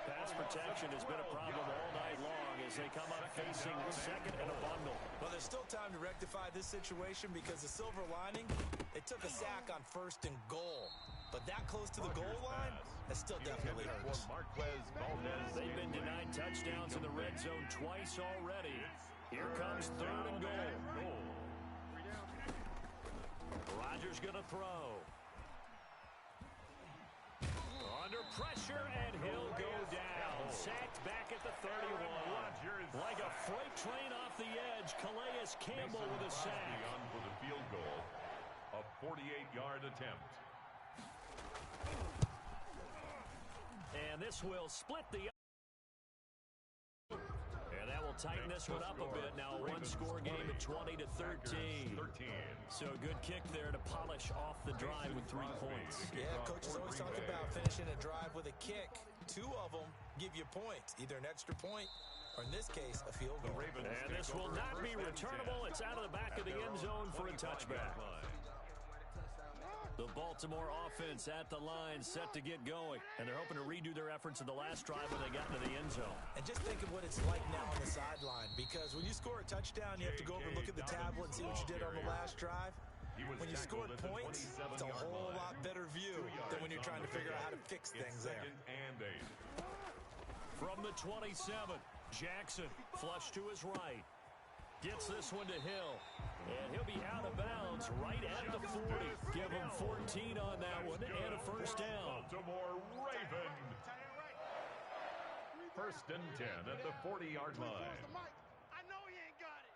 Pass protection has been a problem all night long as they come up facing second and a bundle. Well, there's still time to rectify this situation because the silver lining, they took a sack on 1st and goal. But that close to the goal line, that still definitely hurts. They've been denied touchdowns in the red zone twice already. Here comes 3rd and goal. Rodgers going to throw. Under pressure, and he'll go down. Sacked back at the 31. Like a freight train off the edge, Calais Campbell with a sack. For the field goal, a 48-yard attempt. And this will split the... And that will tighten this one up a bit now. A one-score game at 20-13. So a good kick there to polish off the drive with 3 points. Yeah, coaches always talk about finishing a drive with a kick. 2 of them give you points, either an extra point or, in this case, a field goal. And this will not be returnable. It's out of the back of the end zone for a touchback. The Baltimore offense at the line, set to get going. And they're hoping to redo their efforts in the last drive when they got into the end zone. And just think of what it's like now on the sideline, because when you score a touchdown, you have to go over and look at the tablet and see what you did on the last drive. When you scored points, it's a whole lot better view than when you're trying to figure out how to fix things there. From the 27, Jackson, flush to his right. Gets this one to Hill. And he'll be out of bounds right at the 40. Give him 14 on that one and a first down. Baltimore Raven. First and 10 at the 40-yard line. I know he ain't got it.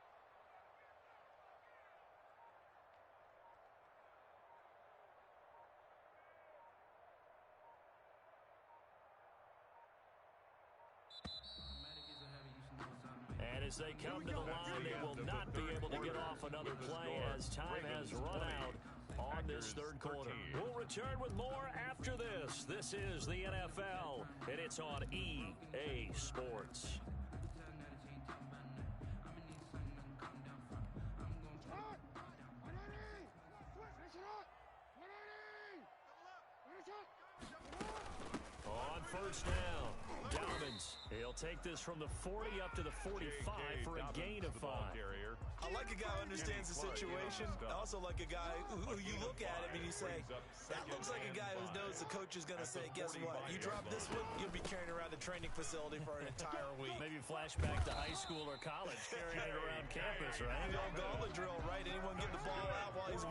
And as they come to the line, they will not be able to get off another play as time has run out on this third quarter. We'll return with more after this. This is the NFL, and it's on EA Sports. On first down, Dobbins. He'll take this from the 40 up to the 45 for a gain of 5. I like a guy who understands the situation. I also like a guy who you look at him and you say, that looks like a guy who knows the coach is going to say, guess what? You drop this one, you'll be carrying around the training facility for an entire week. Maybe flashback to high school or college, carrying it around campus, right? The old gauntlet drill, right? Anyone get the ball out while he's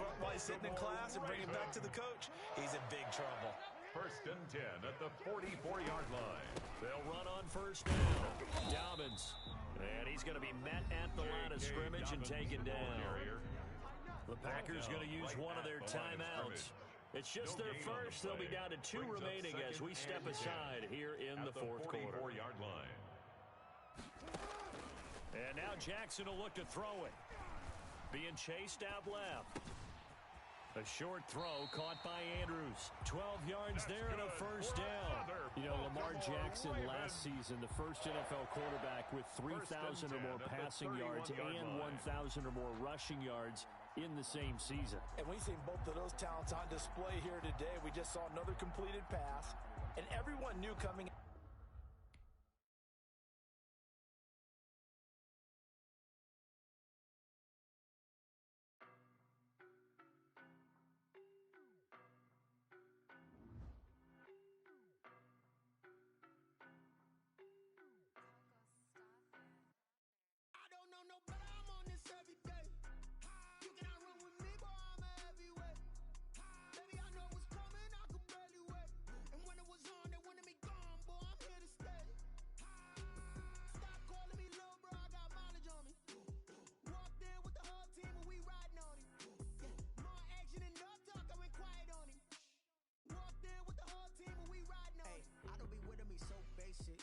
sitting in class and bring it back to the coach? He's in big trouble. First and 10 at the 44-yard line. They'll run on first down. Dobbins. And he's going to be met at the line of scrimmage and taken down. The Packers going to use one of their timeouts. It's just their first. They'll be down to 2 remaining as we step aside here in the fourth quarter. 44-yard line. And now Jackson will look to throw it. Being chased out left. A short throw caught by Andrews. 12 yards there and a first down. You know, Lamar Jackson last season, the first NFL quarterback with 3,000 or more passing yards and 1,000 or more rushing yards in the same season. And we've seen both of those talents on display here today. We just saw another completed pass, and everyone knew coming.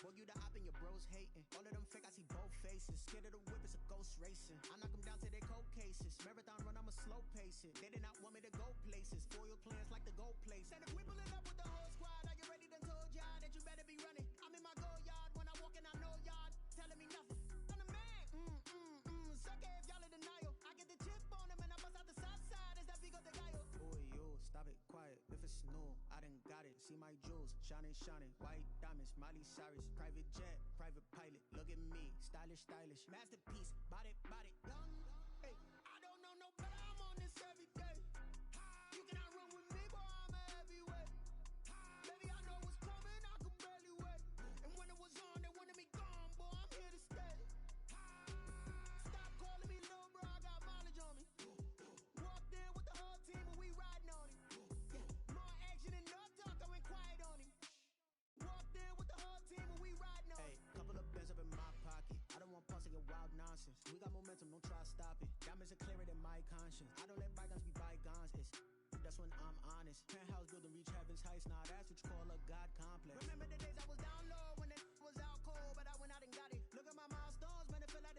Boy, you the op and your bros hating. All of them fake, I see both faces. Scared of the whip, it's a ghost racing. I knock them down to their cold cases. Marathon run, I'ma slow pace it. They did not want me to go places. Foil plans like the gold place. And if we pulling up with the whole squad, are you ready? Done told y'all that you better be running. I'm in my go yard. When I walk in, I know y'all telling me nothing. I'm the man. Suck it if y'all in denial. I get the chip on them and I bust out the south side. Is that Vigo de Gallo? Boy, yo, stop it, quiet. If it's new, I done got it. See my jewels, shining, shining. White diamonds, Miley Cyrus. Private jet, private pilot. Look at me, stylish, stylish. Masterpiece, body, body. Young, hey, I don't know no better. I'm on this every day. You cannot run with me, boy, I'm a heavyweight. Baby, I know what's coming, I could barely wait. And when it was on, they wanted me gone, boy, I'm here to stay. Stop calling me little bro, I got mileage on me. Walked in with the whole team and we riding on him. Yeah, more action and no talk, I went quiet on him. Walked in with the whole team and we riding on him. Hey, couple of bands up in my pocket. I don't want pulse your wild nonsense. We got momentum, don't try to stop it. Diamonds are clearer than my conscience. I don't let bygones be bygones. That's when I'm honest. Penthouse building, reach heaven's heights. Nah, that's what you call a God complex. Remember the days I was down low when it was out cold, but I went out and got it. Look at my milestones, man, it feel like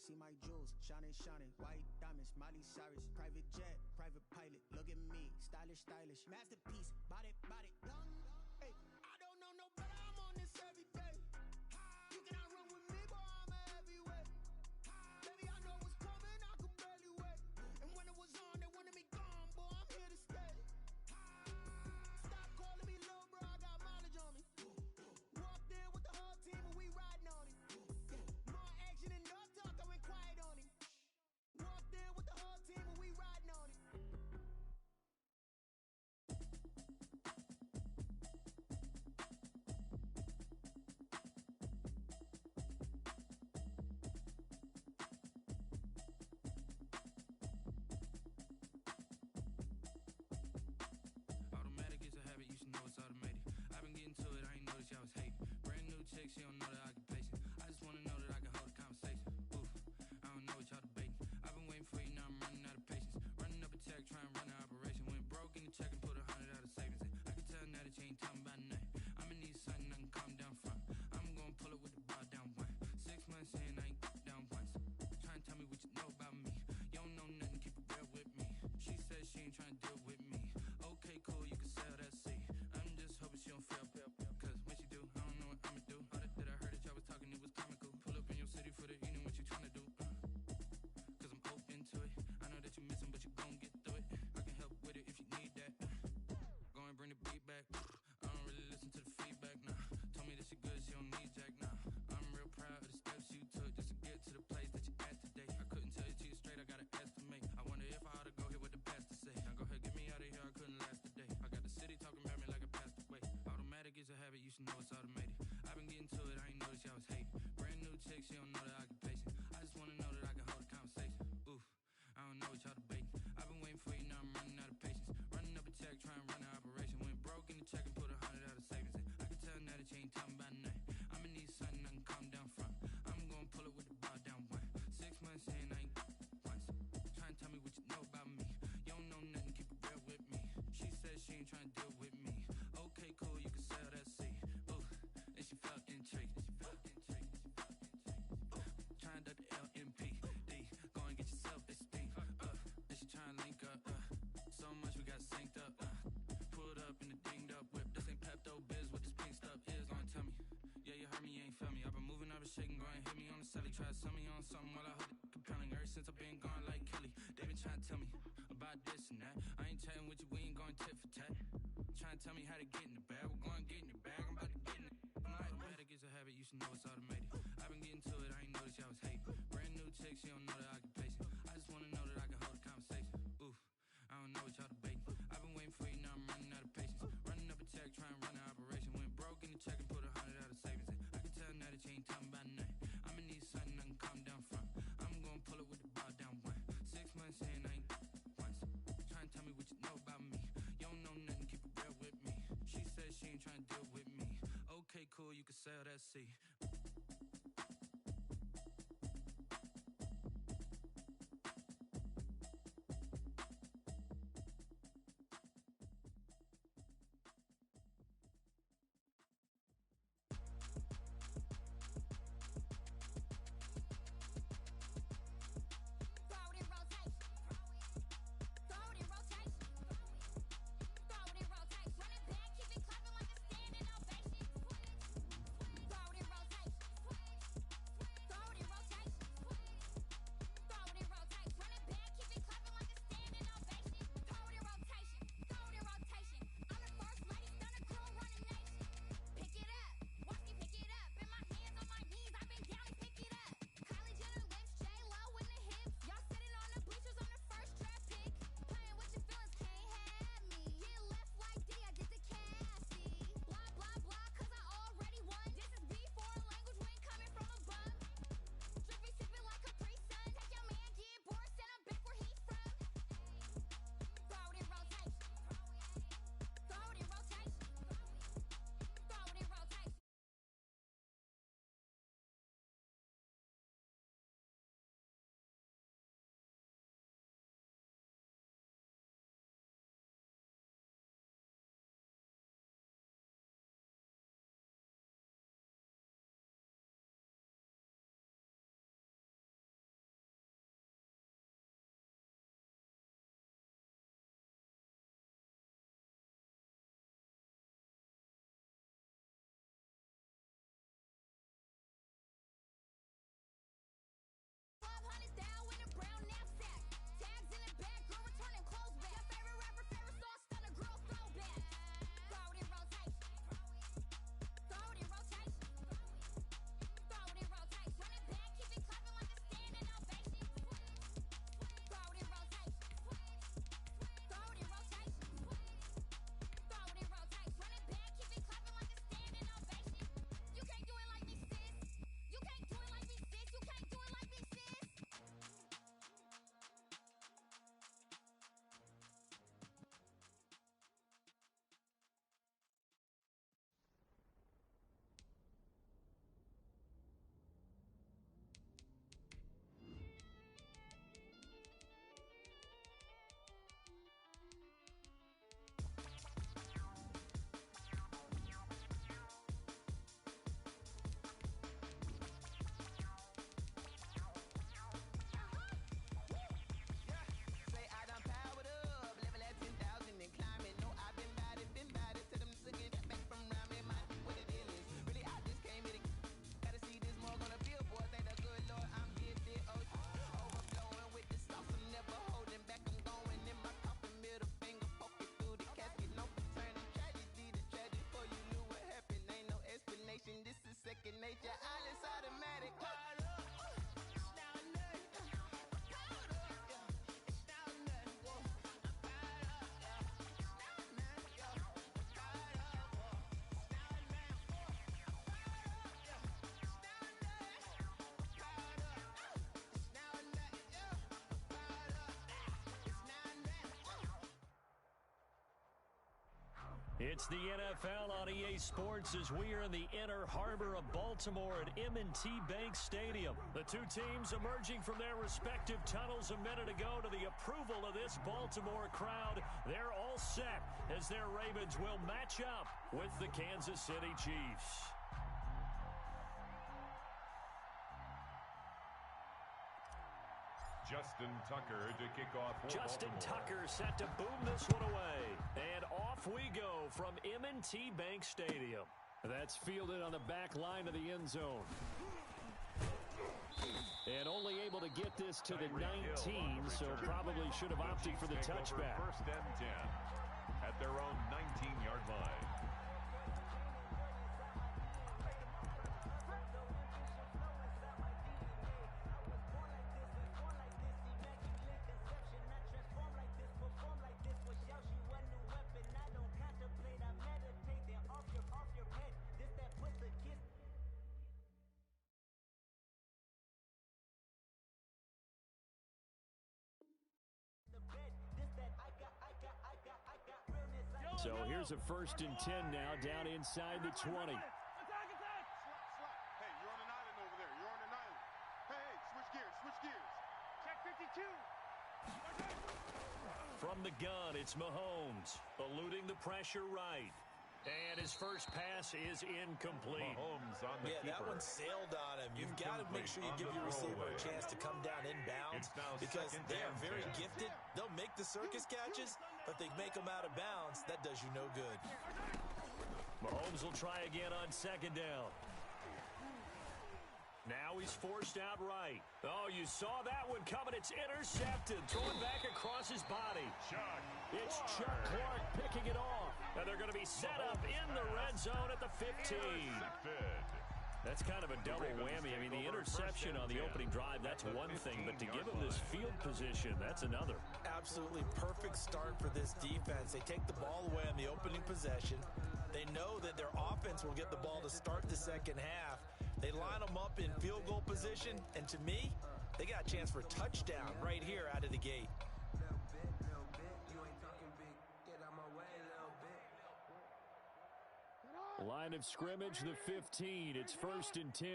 See my jewels, shining, shining. White diamonds, Miley Cyrus. Private jet, private pilot. Look at me, stylish, stylish. Masterpiece, body, body. Hey, I don't know no better. I'm on this every day. You cannot run with me, boy. I'm a heavyweight. Baby, I know what's coming. I could barely wait. And when it was on, they wanted me gone, boy. I'm here to stay. Stop calling me little bro. I got mileage on me. Walked in with the whole team and we riding on it. More action and no talk. I went quiet on him. Walked in with the whole team and we riding on it. Automatic is a habit, you should know it's automated. I've been getting to it, I ain't noticed y'all was hating. Brand new chick, she don't know the occupation. I just wanna know that I can hold a conversation. Oof, I don't know what y'all debating. I've been waiting for you, now I'm running out of patience. Running up a check, trying to run an operation. Went broke in the check and put 100 out of savings in. I can tell now that you ain't talking about nothing. I'ma need something I can calm down from. I'm gonna pull it with the bar down one. 6 months in, I ain't down once. Trying to tell me what you know about me. You don't know nothing, keep it real with me. She said she ain't trying to deal with me. Okay, cool, you can sell that seat. I'm just hoping she don't fail. Cause when she do, I don't know what I'ma do. All that I heard that y'all was talking, it was comical. Pull up in your city for the evening, what you tryna do? Cause I'm open to it. I know that you missing, but you gon' get through it. I can help with it if you need that. Go and bring the beat back. I don't really listen to the feedback, nah. Told me that she good, she don't need Jack, nah. I'm real proud of the steps you took just to get to the place that you at today. I couldn't tell you to you straight, I gotta estimate. I wonder if I ought to go here with the pastor say. Now go ahead, get me out of here, I couldn't last a day. I got the city talking about me like I passed away. Automatic is a habit, you should know it's automated. I've been getting to it, I ain't noticed y'all was hating. Brand new chick, she don't know the occupation. I just wanna know that I can hold a conversation. Oof, I don't know what y'all debating. I've been waiting for you, now I'm running out of patience. Running up a check, trying to run an operation. Went broke in the check and put 100 out of savings in. I can tell now that you ain't talking about nothing. I'ma need something I can calm down from. I'm gonna pull it with the bar down one. 6 months in, I ain't once. Trying to tell me what you know about me. You don't know nothing, keep it real with me. She said she ain't trying to deal with me. Okay, cool, you can sell that seat. Ooh, and she felt intrigued. Trying to duck the LMPD. Go and get your self-esteem. And she trying to link up. So much we got synced up. Pulled up in the dinged up whip. This ain't Pepto Biz, what this pink stuff is. Gonna tell me. Yeah, you heard me, you ain't felt me. I've been moving, I've been shaking, go and hit me on the celly. Try to sell me on something while I hold it compelling. Ever since I've been gone like Kelly, they been trying to tell me about this and that. I ain't chatting with you, we ain't going tit for tat. Trying to tell me how to get in the bag. We're going to get in the bag, I'm about to get in it. Automatic is a habit, you should know it's automated. I've been getting to it, I ain't noticed y'all was hating. Brand new chick, she don't know the occupation. I just wanna know that I can hold a conversation. Oof, I don't know what y'all debating. I've been waiting for you, now I'm running out of patience. Running up a check, trying to run an operation. Went broke in the check and put 100 out of savings in. I can tell now that you ain't talking about nothing. I'ma need something I can calm down from. I'm gonna pull it with the bar down one. 6 months in, I ain't once. Trying to tell me what you know about me. You don't know nothing, keep it real with me. She said she ain't trying to deal with me. Okay, cool, you can sell that seat. It's the NFL on EA Sports as we are in the inner harbor of Baltimore at M&T Bank Stadium. The two teams emerging from their respective tunnels a minute ago to the approval of this Baltimore crowd. They're all set as their Ravens will match up with the Kansas City Chiefs. Justin Tucker to kick off for Justin Baltimore. Tucker set to boom this one away. And off we go from M&T Bank Stadium. That's fielded on the back line of the end zone. And only able to get this to the 19, so probably should have opted for the touchback. First and 10 at their own 19-yard line. So here's a 1st and 10 now, down inside the 20. Hey, you're on an island over there. You're on an island. Hey, switch gears, switch gears. Check 52. From the gun, it's Mahomes, eluding the pressure right. And his first pass is incomplete. Mahomes on the that one sailed on him. You've got to make sure you give your receiver a chance to come down inbounds because they are very gifted. They'll make the circus catches, but they make them out of bounds. That does you no good. Mahomes will try again on 2nd down. Now he's forced out right. Oh, you saw that one coming. It's intercepted. Throwing back across his body. It's Chuck Clark picking it off. And they're going to be set up in the red zone at the 15. That's kind of a double whammy. I mean, the interception on the opening drive, that's one thing. But to give him this field position, that's another. Absolutely perfect start for this defense. They take the ball away on the opening possession. They know that their offense will get the ball to start the second half. They line them up in field goal position, and to me, they got a chance for a touchdown right here out of the gate. Line of scrimmage, the 15. It's 1st and 10.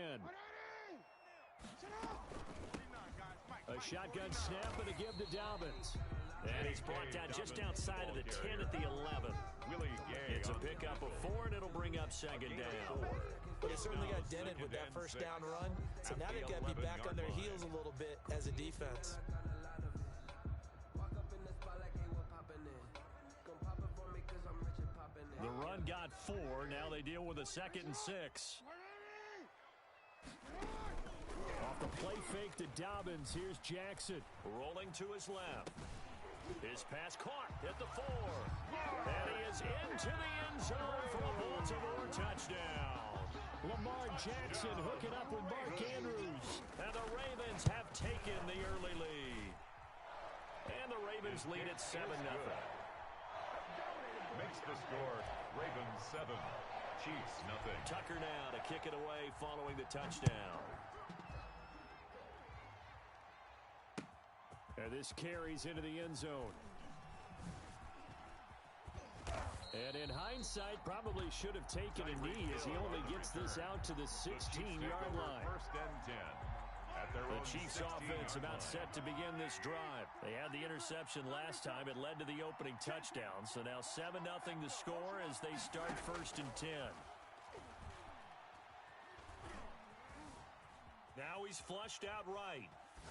A shotgun snap and a give to Dobbins. And he's brought down just outside of the 10 at the 11. It's a pickup of 4, and it'll bring up 2nd down. But they certainly got dented with that first down run. So now they've got to be back on their heels a little bit as a defense. The run got 4. Now they deal with a 2nd and 6. Off the play fake to Dobbins. Here's Jackson. Rolling to his left. His pass caught at the 4. And he is into the end zone for a Baltimore touchdown. Lamar Jackson hooking up with Mark Andrews. And the Ravens have taken the early lead. And the Ravens lead at 7-0. Makes the score Ravens 7, Chiefs nothing. Tucker now to kick it away following the touchdown. And this carries into the end zone. And in hindsight, probably should have taken a knee as he only gets this out to the 16-yard line. 1st and 10. The Chiefs offense about set to begin this drive. They had the interception last time. It led to the opening touchdown. So now 7-0 the score as they start 1st and 10. Now he's flushed out right.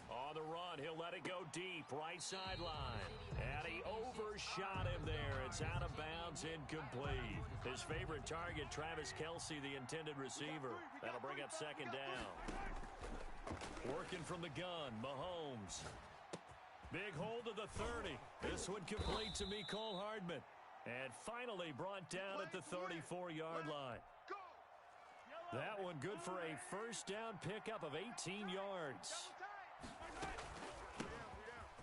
On the run, he'll let it go deep, right sideline. And he overshot him there. It's out of bounds, incomplete. His favorite target, Travis Kelce, the intended receiver. That'll bring up 2nd down. Working from the gun, Mahomes. Big hold of the 30. This one complete to Mecole Hardman. And finally brought down at the 34-yard line. That one good for a first down pickup of 18 yards.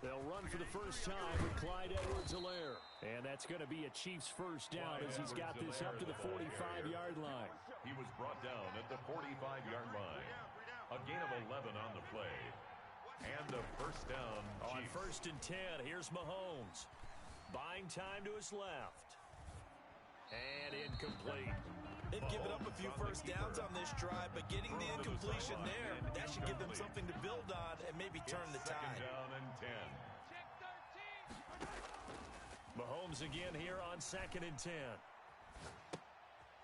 They'll run for the first time with Clyde Edwards-Helaire. And that's going to be a Chiefs first down as he's got this up to the 45-yard line. He was brought down at the 45-yard line. A gain of 11 on the play. And the first down, On Chiefs. 1st and 10, here's Mahomes. Buying time to his left. And incomplete. They've given up a few first downs on this drive, but getting the incompletion there, that should give them something to build on and maybe turn the tide. Second down and 10. Mahomes again here on 2nd and 10.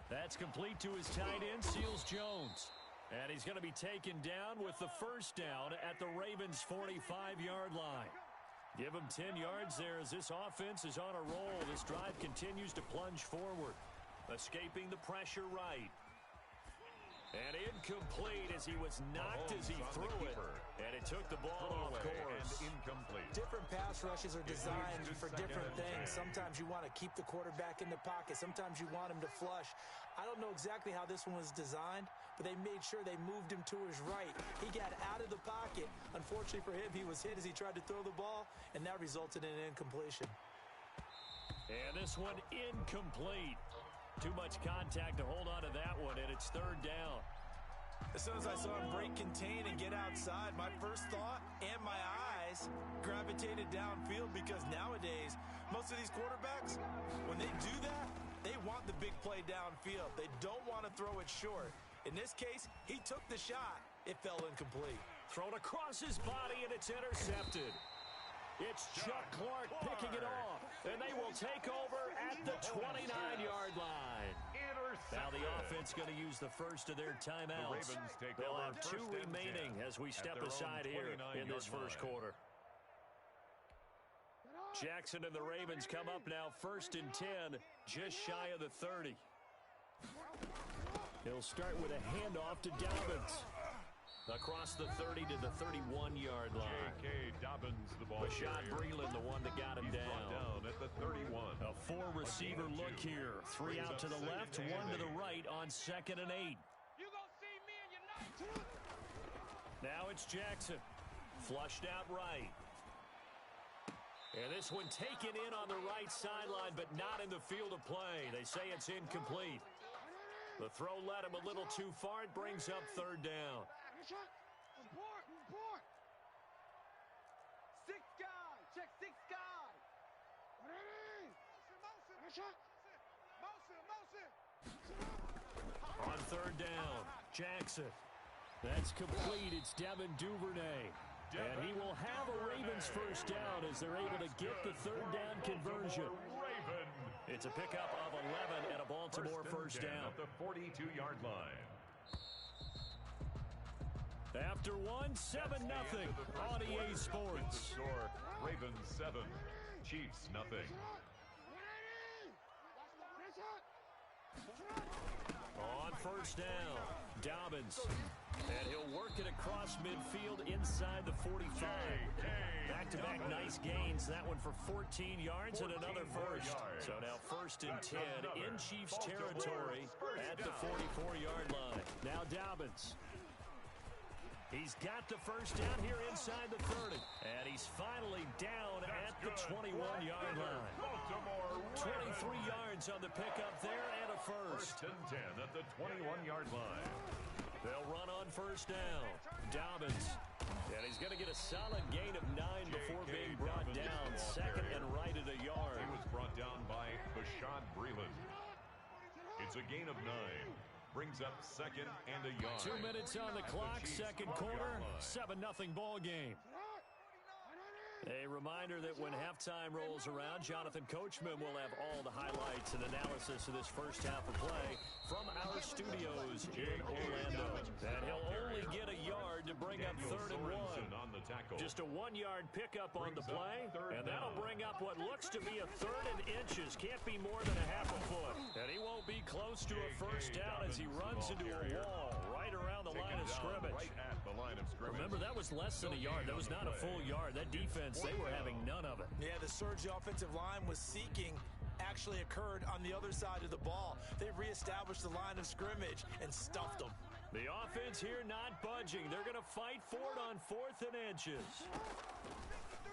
That's complete to his tight end, Seals Jones. And he's going to be taken down with the first down at the Ravens' 45-yard line. Give him 10 yards there as this offense is on a roll. This drive continues to plunge forward. Escaping the pressure right. And incomplete as he was knocked as he threw it. And it took the ball off course. Incomplete. Different pass rushes are designed for different things. Sometimes you want to keep the quarterback in the pocket. Sometimes you want him to flush. I don't know exactly how this one was designed, but they made sure they moved him to his right. He got out of the pocket. Unfortunately for him, he was hit as he tried to throw the ball, and that resulted in an incompletion. And this one incomplete. Too much contact to hold on to that one, and it's 3rd down. As soon as I saw him break contain and get outside, my first thought and my eyes gravitated downfield, because nowadays, most of these quarterbacks, when they do that, they want the big play downfield. They don't want to throw it short. In this case, he took the shot. It fell incomplete. Thrown across his body, and it's intercepted. It's Chuck Clark picking it off, and they will take over at the 29-yard line. Now the offense going to use the first of their timeouts. They'll have 2 remaining as we step aside here in this first quarter. Jackson and the Ravens come up now 1st and 10, just shy of the 30. He'll start with a handoff to Dobbins. Across the 30 to the 31-yard line. J.K. Dobbins, the ball Rashad Breeland, the one that got him down. At the 31. A 4-receiver look here. 3 out to the left, 1 to the right on 2nd and 8. You gonna see me in your night. Now it's Jackson. Flushed out right. And this one taken in on the right sideline, but not in the field of play. They say it's incomplete. The throw led him a little too far. It brings up 3rd down. Report. 6 guy. Check 6 guy. On 3rd down, Jackson. That's complete. It's Devin Duvernay. And he will have a Ravens first down as they're able to get the 3rd down conversion. It's a pickup of 11 and a Baltimore first down. At the 42-yard line. After 7-0 on EA Sports. Score, Ravens 7, Chiefs nothing. On first down, Dobbins. And he'll work it across midfield inside the 45. Back-to-back nice gains. That one for 14 yards and another first. So now 1st and 10 in Chiefs territory at the 44-yard line. Now Dobbins. He's got the first down here inside the 30. And he's finally down at the 21-yard line. 23 yards on the pickup there and a first. 1st and 10 at the 21-yard line. They'll run on first down. Dobbins. And he's going to get a solid gain of 9 before being brought down. 2nd and right at a yard. He was brought down by Rashad Breeland. It's a gain of 9. Brings up 2nd and a yard. 2 minutes on the clock, 2nd quarter, 7-0 ball game. A reminder that when halftime rolls around, Jonathan Coachman will have all the highlights and analysis of this first half of play from our studios in Orlando. And he'll only get a yard to bring up 3rd and 1. On the tackle. Just a 1-yard pickup on the play, and that'll bring up what looks to be a 3rd and inches. Can't be more than a half a foot. And he won't be close to a first down as he runs into a wall right around the line of scrimmage. Right at the line of scrimmage. Remember, that was less than a yard. That was not a full yard. That defense, they were having none of it. Yeah, the surge the offensive line was seeking actually occurred on the other side of the ball. They reestablished the line of scrimmage and stuffed them. The offense here not budging. They're going to fight for it on 4th and inches.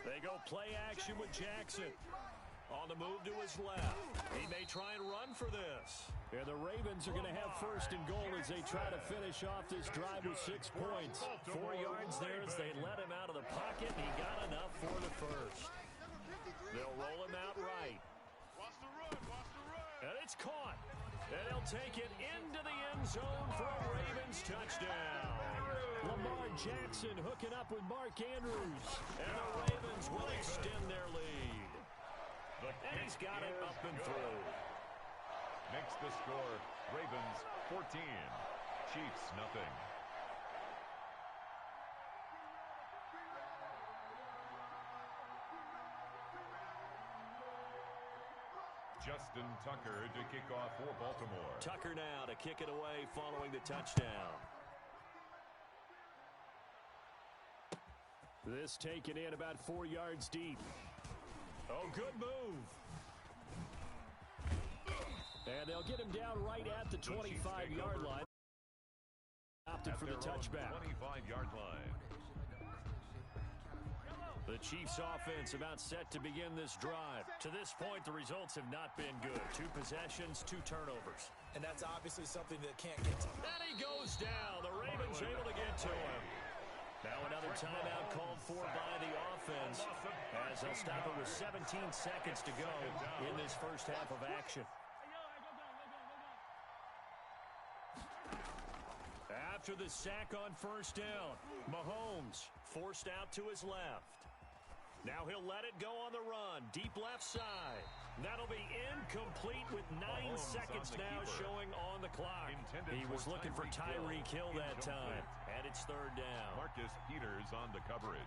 They go play action with Jackson. On the move to his left. He may try and run for this. And the Ravens are going to have 1st and goal as they try to finish off this drive with 6 points. 4 yards there as they let him out of the pocket. He got enough for the first. They'll roll him out right. And it's caught. And he'll take it into the end zone for a Ravens touchdown. Lamar Jackson hooking up with Mark Andrews. And the Ravens will extend their lead. And he's got it up and through. Makes the score Ravens 14, Chiefs nothing. Justin Tucker to kick off for Baltimore. Tucker now to kick it away following the touchdown. This taken in about 4 yards deep. Oh, good move. And they'll get him down right at the 25-yard line. Opted for the touchback. 25-yard line. The Chiefs offense about set to begin this drive. To this point, the results have not been good. 2 possessions, 2 turnovers. And that's obviously something that can't get to. And he goes down. The Ravens able to get to him. Now another timeout called for by the offense as they'll stop it with 17 seconds to go in this first half of action. After the sack on first down, Mahomes forced out to his left. Now he'll let it go on the run, deep left side. That'll be incomplete with 9 seconds now showing on the clock. He was looking for Tyreek Hill that time, and it's third down. Marcus Peters on the coverage.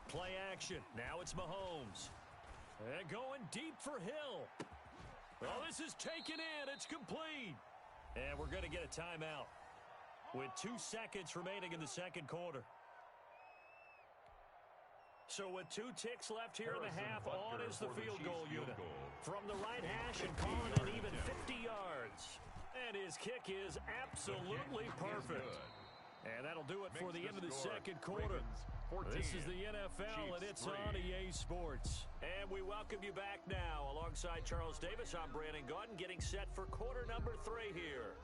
Play action. Now it's Mahomes. And going deep for Hill. Well, this is taken in. It's complete. And we're going to get a timeout with 2 seconds remaining in the second quarter. So with 2 ticks left here in the half, on is the field goal unit. From the right hash and calling it even 50 yards. And his kick is absolutely perfect. And that'll do it for the end of the second quarter. 14, this is the NFL, and it's 3. on EA Sports. And we welcome you back now. Alongside Charles Davis, I'm Brandon Gaudin, getting set for quarter number 3 here.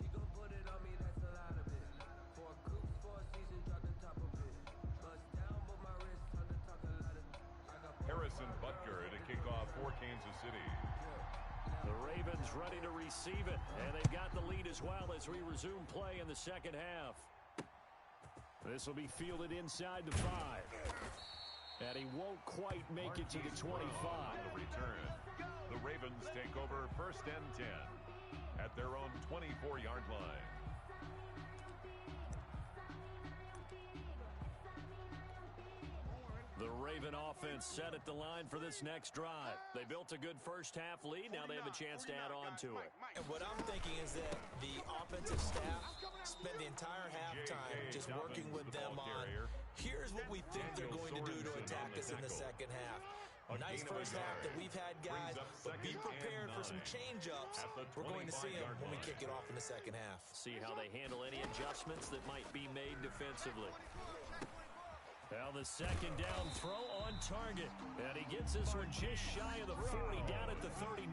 She gon' put it on me, that's a lot of it. For a coops, for a season, drop the top of it. Bust down, but my wrist, time to talk a lot of I got Harrison Butker to kick off for Kansas City. The Ravens ready to receive it, and they've got the lead as well as we resume play in the second half. This will be fielded inside the 5. And he won't quite make it to the 25. The return. The Ravens take over first and 10 at their own 24-yard line. The Raven offense set at the line for this next drive. They built a good first half lead. Now they have a chance to add on to it. And what I'm thinking is that the offensive staff spent the entire halftime just working with them on, here's what we think they're going to do to attack us in the second half. Nice first half that we've had, guys, but be prepared for some change-ups. We're going to see them when we kick it off in the second half. See how they handle any adjustments that might be made defensively. Well, the second down throw on target. And he gets this one just shy of the 40, down at the 39.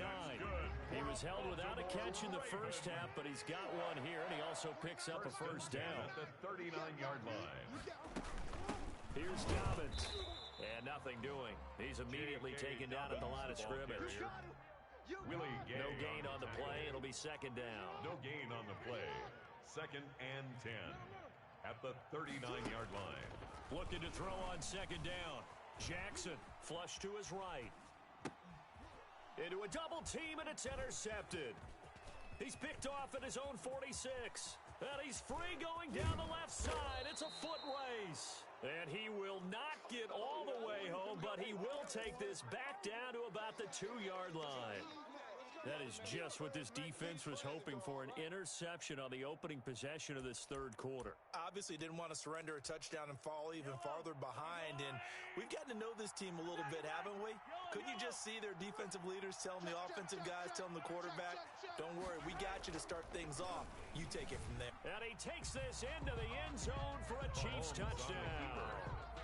He was held without a catch in the first half, but he's got one here, and he also picks up a first down. At the 39-yard line. Here's Dobbins. And nothing doing. He's immediately taken down at the line of scrimmage. No gain on the play. It'll be second down. No gain on the play. Second and 10 at the 39-yard line. Looking to throw on second down. Jackson flush to his right. Into a double team, and it's intercepted. He's picked off at his own 46. And he's free going down the left side. It's a foot race. And he will not get all the way home, but he will take this back down to about the 2-yard line. That is just what this defense was hoping for, an interception on the opening possession of this third quarter. Obviously didn't want to surrender a touchdown and fall even farther behind, and we've gotten to know this team a little bit, haven't we? Couldn't you just see their defensive leaders telling the offensive guys, telling the quarterback, don't worry, we got you to start things off. You take it from there. And he takes this into the end zone for a Chiefs touchdown.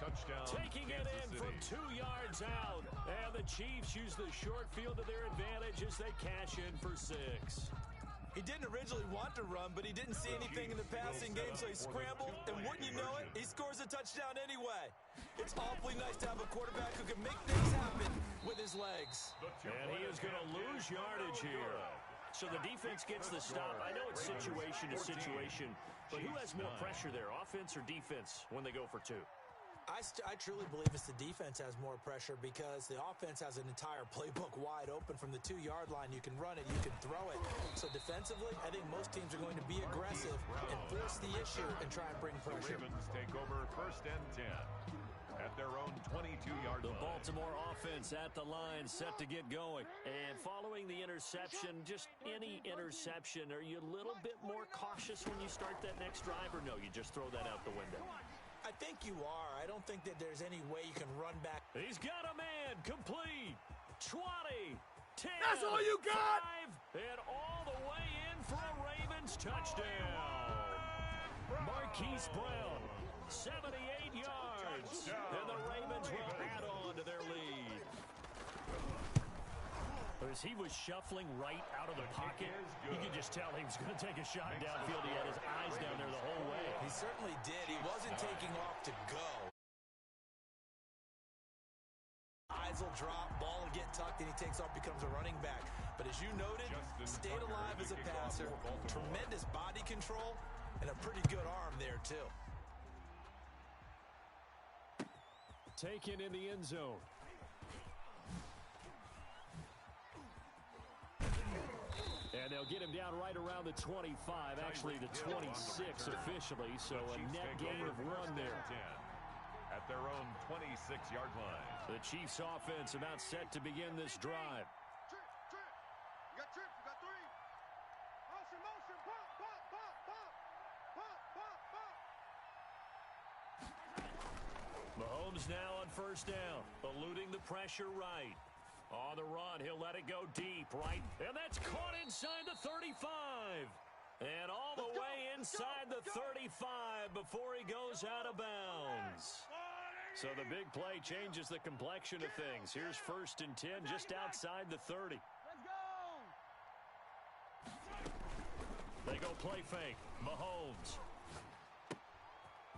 Touchdown, Taking it in Kansas from City. 2 yards out. And the Chiefs use the short field to their advantage as they cash in for 6. He didn't originally want to run, but he didn't see anything in the passing game, so he scrambled, and wouldn't you know it, he scores a touchdown anyway. It's awfully nice to have a quarterback who can make things happen with his legs. And he is going to lose yardage here. So the defense gets the stop. I know it's situation to situation, but who has more pressure there, offense or defense, when they go for 2? I truly believe it's the defense has more pressure because the offense has an entire playbook wide open from the 2-yard line. You can run it, you can throw it. So defensively, I think most teams are going to be aggressive and force the issue and try and bring pressure. The Ravens take over 1st and 10 at their own 22-yard line. The Baltimore offense at the line, set to get going. And following the interception, just any interception, are you a little bit more cautious when you start that next drive, or no, you just throw that out the window? I think you are. I don't think that there's any way you can run back. He's got a man, complete, 20, 10, That's all you got? 5, and all the way in for a Ravens touchdown. Marquise Brown, 78 yards, and the Ravens will add on to their lead. As he was shuffling right out of the pocket, you could just tell he was going to take a shot downfield. He had his eyes down there the whole way. He certainly did. He wasn't taking off to go. Eyes will drop, ball will get tucked, and he takes off, becomes a running back. But as you noted, stayed alive as a passer, tremendous body control, and a pretty good arm there, too. Taken in the end zone. And they'll get him down right around the 25, actually the 26 officially, so a net gain of 1 there. At their own 26-yard line. The Chiefs offense about set to begin this drive. Trip. You got trips. You got 3. Motion. Pop. Mahomes now on 1st down, eluding the pressure right. On the run, he'll let it go deep, right? And that's caught inside the 35. And all the way inside the 35 before he goes out of bounds. So the big play changes the complexion of things. Here's 1st and 10 just outside the 30. Let's go! They go play fake. Mahomes.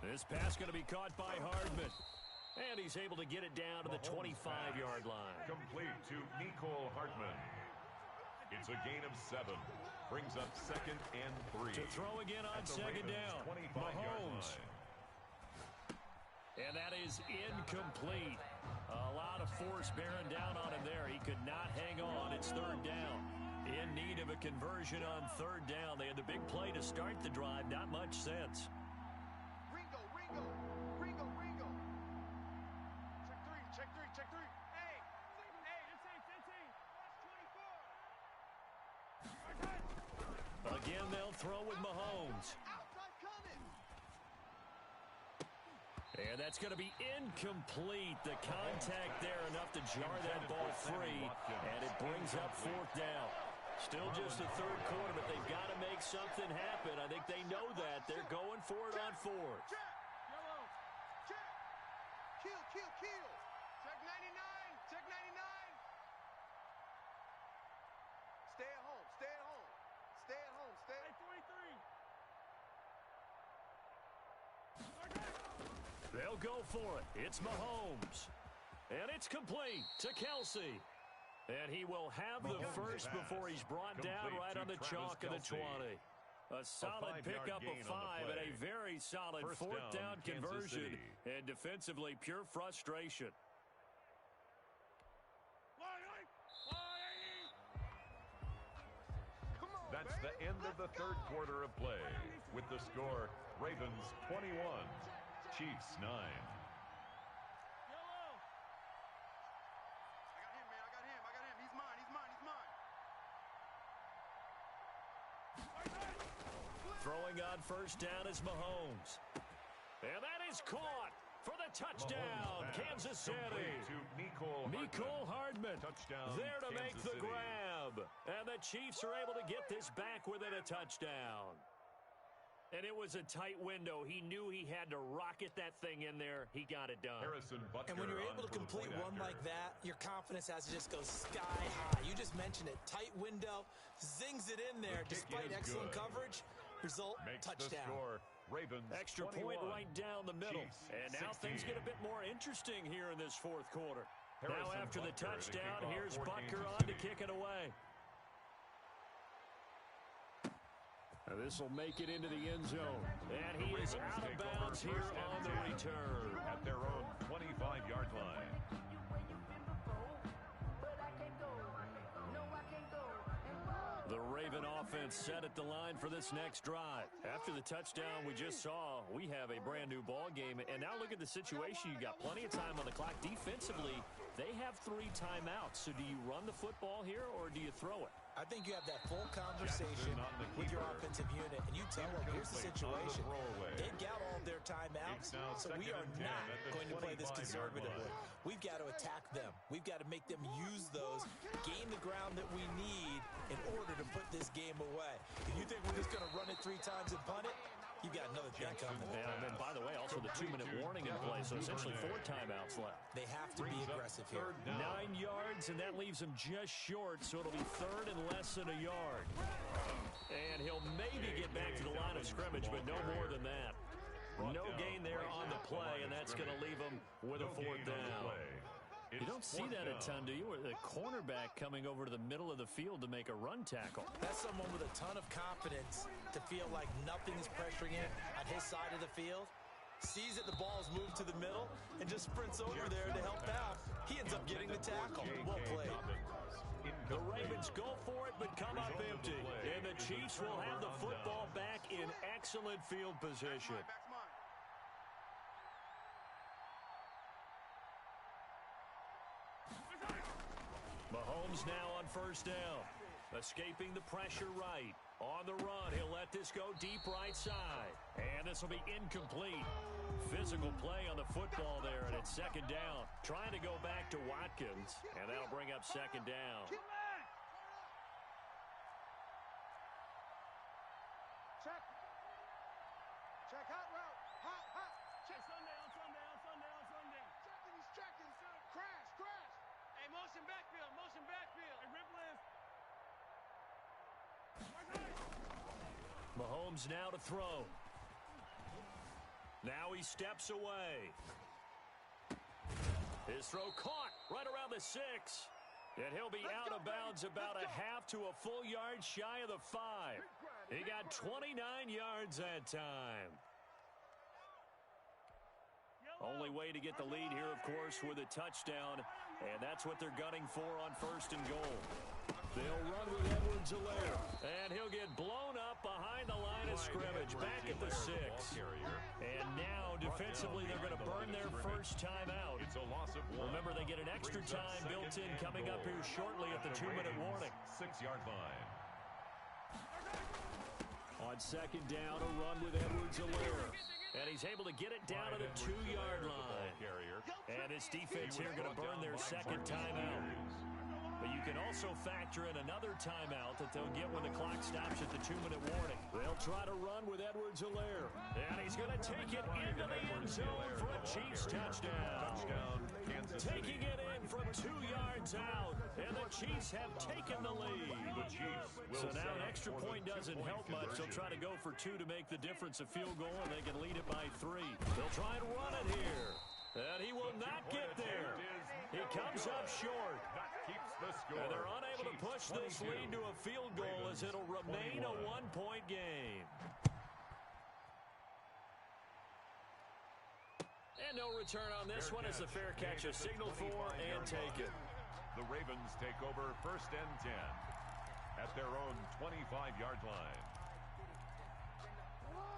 This pass going to be caught by Hardman. And he's able to get it down to the 25-yard line. Complete to Nicole Hartman. It's a gain of 7. Brings up 2nd and 3. To throw again on 2nd down. Mahomes. And that is incomplete. A lot of force bearing down on him there. He could not hang on. It's 3rd down. In need of a conversion on 3rd down. They had the big play to start the drive. Not much sense. Ringo. Check three. Hey, that's 24. Again, they'll throw with Mahomes. Outside coming. And that's going to be incomplete. The contact there enough to jar that ball free. And it brings up 4th down. Still just the 3rd quarter, but they've got to make something happen. I think they know that. They're going for it on 4th. Yellow. Kill. Check 99. Stay at home. Hey, 3-3. They'll go for it. It's Mahomes. And it's complete to Kelsey. And he will have the first before he's brought down right on the chalk of the 20. A solid pickup of 5 and a very solid 4th down conversion. And defensively, pure frustration. That's the end of the 3rd quarter of play. With the score, Ravens 21, Chiefs 9. Yellow. I got him. He's mine. Throwing on 1st down is Mahomes. And that is caught for the touchdown, Kansas City. Nicole Hardman there to make the grab. And the Chiefs are able to get this back within a touchdown. And it was a tight window. He knew he had to rocket that thing in there. He got it done. And when you're able to complete one like that, your confidence has to just go sky high. You just mentioned it. Tight window, zings it in there despite excellent coverage. Result, touchdown. Extra point right down the middle. And now things get a bit more interesting here in this fourth quarter. Now after the touchdown, here's Butker on to kick it away. This will make it into the end zone. And he is out of bounds here on the return. At their own 25-yard line. The Raven offense set at the line for this next drive. After the touchdown we just saw, we have a brand new ball game. And now look at the situation. You got plenty of time on the clock. Defensively, they have 3 timeouts. So do you run the football here or do you throw it? I think you have that full conversation with your offensive unit, and you tell them, here's the situation. They've got all their timeouts, so we are not going to play this conservatively. We've got to attack them. We've got to make them use those, gain the ground that we need in order to put this game away. If you think we're just going to run it 3 times and punt it, you've got another thing coming. And then, by the way, also the 2-minute warning in play, so essentially 4 timeouts left. They have to be aggressive here. 9 yards, and that leaves them just short, so it'll be 3rd and less than a yard. And he'll maybe get back to the line of scrimmage, but no more than that. No gain there on the play, and that's going to leave them with a 4th down. You don't see that a ton, do you? Or the cornerback coming over to the middle of the field to make a run tackle. That's someone with a ton of confidence to feel like nothing is pressuring him on his side of the field. Sees that the ball's moved to the middle and just sprints over there to help out. He ends up getting the tackle. Well played. The Ravens go for it but come up empty. And the Chiefs will have the football back in excellent field position. Mahomes now on 1st down. Escaping the pressure right. On the run, he'll let this go deep right side. And this will be incomplete. Physical play on the football there, and it's 2nd down. Trying to go back to Watkins, and that'll bring up 2nd down. Check. Check, hot route. Hot. Check. Sunday. Checking, he's checking. Crash. Hey, motion backfield. Hey, rip lift. Mahomes now to throw. Now he steps away. His throw caught right around the 6. And he'll be out of bounds about a half to a full yard shy of the 5. He got 29 yards that time. Only way to get the lead here, of course, with a touchdown. And that's what they're gunning for on 1st and goal. They'll run with Edwards-Helaire. And he'll get blown up behind the line of scrimmage. Back at the 6. And now, defensively, they're going to burn their first time out. Remember, they get an extra time built in coming up here shortly at the 2-minute warning. 6-yard line. On 2nd down, a run with Edwards-Helaire. And he's able to get it down to the 2-yard line. And his defense here going to burn their 2nd timeout. But you can also factor in another timeout that they'll get when the clock stops at the 2-minute warning. They'll try to run with Edwards-Helaire. And he's going to take it into the end zone for a Chiefs touchdown. Taking it in from 2 yards out. And the Chiefs have taken the lead. So now an extra point doesn't help much. They'll try to go for 2 to make the difference a field goal, and they can lead it by 3. They'll try and run it here. And he will not get there. He comes up short. And they're unable to push this lead to a field goal as it'll remain a 1-point game. And no return on this one as the fair catch is signaled for and taken. The Ravens take over 1st and 10 at their own 25-yard line.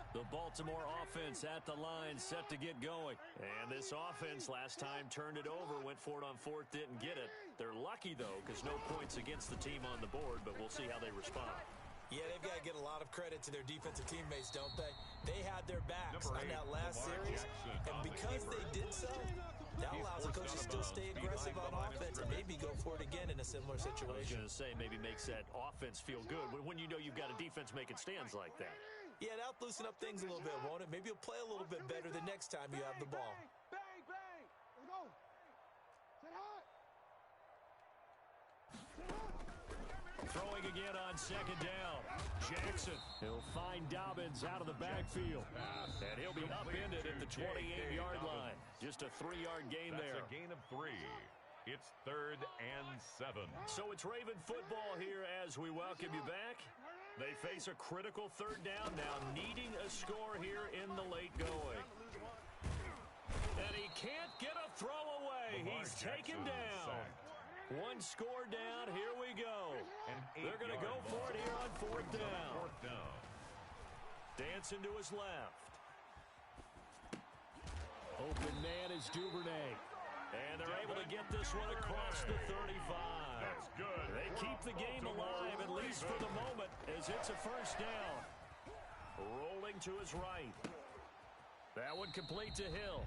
The Baltimore offense at the line, set to get going. And this offense last time turned it over, went for it on 4th, didn't get it. They're lucky, though, because no points against the team on the board, but we'll see how they respond. Yeah, they've got to get a lot of credit to their defensive teammates, don't they? They had their backs on that last series, and because they did so, that allows the coach to still stay aggressive on offense and maybe go for it again in a similar I was situation. going to say maybe makes that offense feel good when you know you've got a defense making stands like that. Yeah, that'll loosen up things a little bit, won't it? Maybe you'll play a little bit better the next time you have the ball. Bang, bang. Let's go. Set hot. Throwing again on second down. Jackson, he'll find Dobbins out of the backfield. And he'll be upended at the 28-yard line. Just a 3-yard gain there. That's a gain of 3. It's 3rd and 7. So it's Raven football here as we welcome you back. They face a critical 3rd down now, needing a score here in the late going. And he can't get a throw away. He's taken down. Sacked. 1 score down. Here we go. They're going to go for it here on 4th down. 4th down. Dancing to his left. Open man is Duvernay. And they're able to get this one across the 35. That's good. They keep the game alive, at least for the moment, as it's a 1st down. Rolling to his right. That one complete to Hill.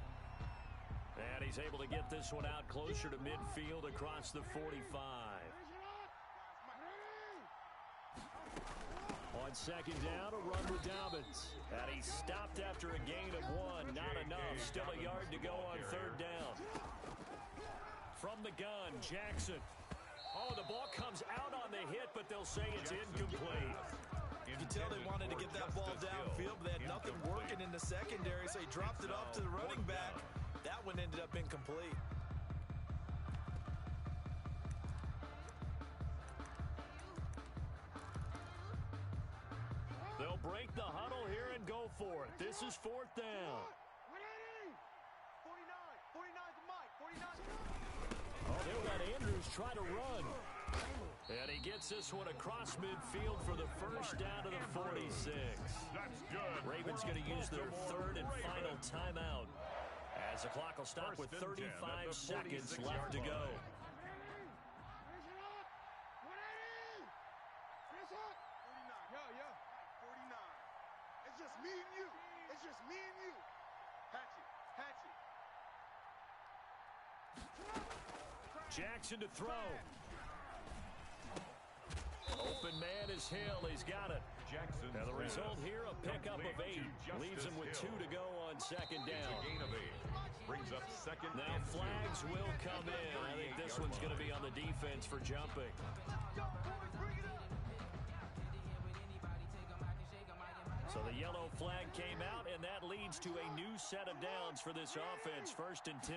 And he's able to get this one out closer to midfield across the 45. On 2nd down, a run with Dobbins. And he stopped after a gain of 1. Not enough. Still a yard to go on 3rd down. From the gun, Jackson. Oh, the ball comes out on the hit, but they'll say it's incomplete. You can tell they wanted to get that ball downfield, but they had nothing working in the secondary, so he dropped it off to the running back. That one ended up incomplete. They'll break the huddle here and go for it. This is 4th down. 49 to Mike. 49. Oh, they'll let Andrews try to run. And he gets this one across midfield for the 1st down to the 46. That's good. Ravens going to use their 3rd and final timeout, as the clock will stop with 35 seconds left to go. Yo. 49. It's just me and you. It's just me and you. Hatchet. Jackson to throw. Open man is Hill. He's got it. Jackson. Now the result here, a pickup of 8. Leaves him with 2 to go on 2nd down. It's a gain of 8. Brings up 2nd Now and 2. flags will come in. I think this one's going to be on the defense for jumping. So the yellow flag came out, and that leads to a new set of downs for this offense. 1st and 10.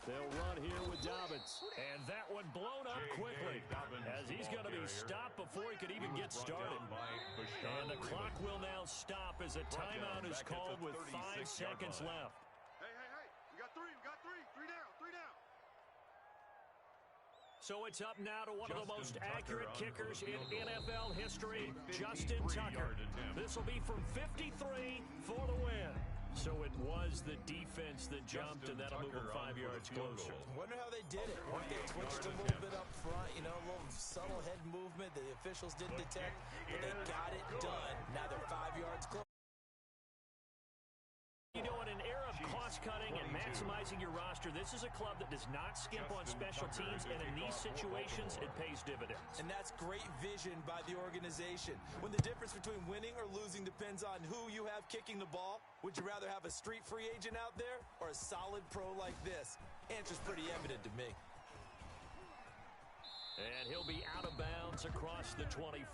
They'll run here with Dobbins. And that one blown up quickly, as he's going to be stopped before he could even get started. And the clock will now stop as a timeout is called with 5 seconds left. Hey. We got 3. 3 down. So it's up now to one of the most accurate kickers in NFL history, Justin Tucker. This will be from 53 for the win. So it was the defense that jumped, and that'll move them 5 yards closer. Wonder how they did it. Weren't they twitched a little bit up front, a little subtle head movement that the officials didn't detect, but they got it done. Now they're 5 yards close. In an era of cost-cutting and maximizing your roster, this is a club that does not skimp on special teams, and in these situations, it pays dividends. And that's great vision by the organization. When the difference between winning or losing depends on who you have kicking the ball, would you rather have a street free agent out there or a solid pro like this? Answer's pretty evident to me. And he'll be out of bounds across the 25.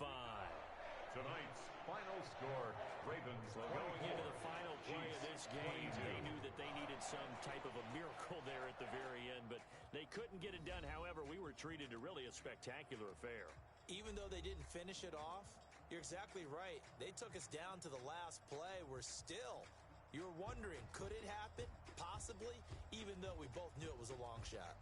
Tonight's final score, Ravens going into the final play of this game, they knew that they needed some type of a miracle there at the very end, but they couldn't get it done. However, we were treated to really a spectacular affair. Even though they didn't finish it off, you're exactly right. They took us down to the last play. You're wondering, could it happen? Possibly, even though we both knew it was a long shot.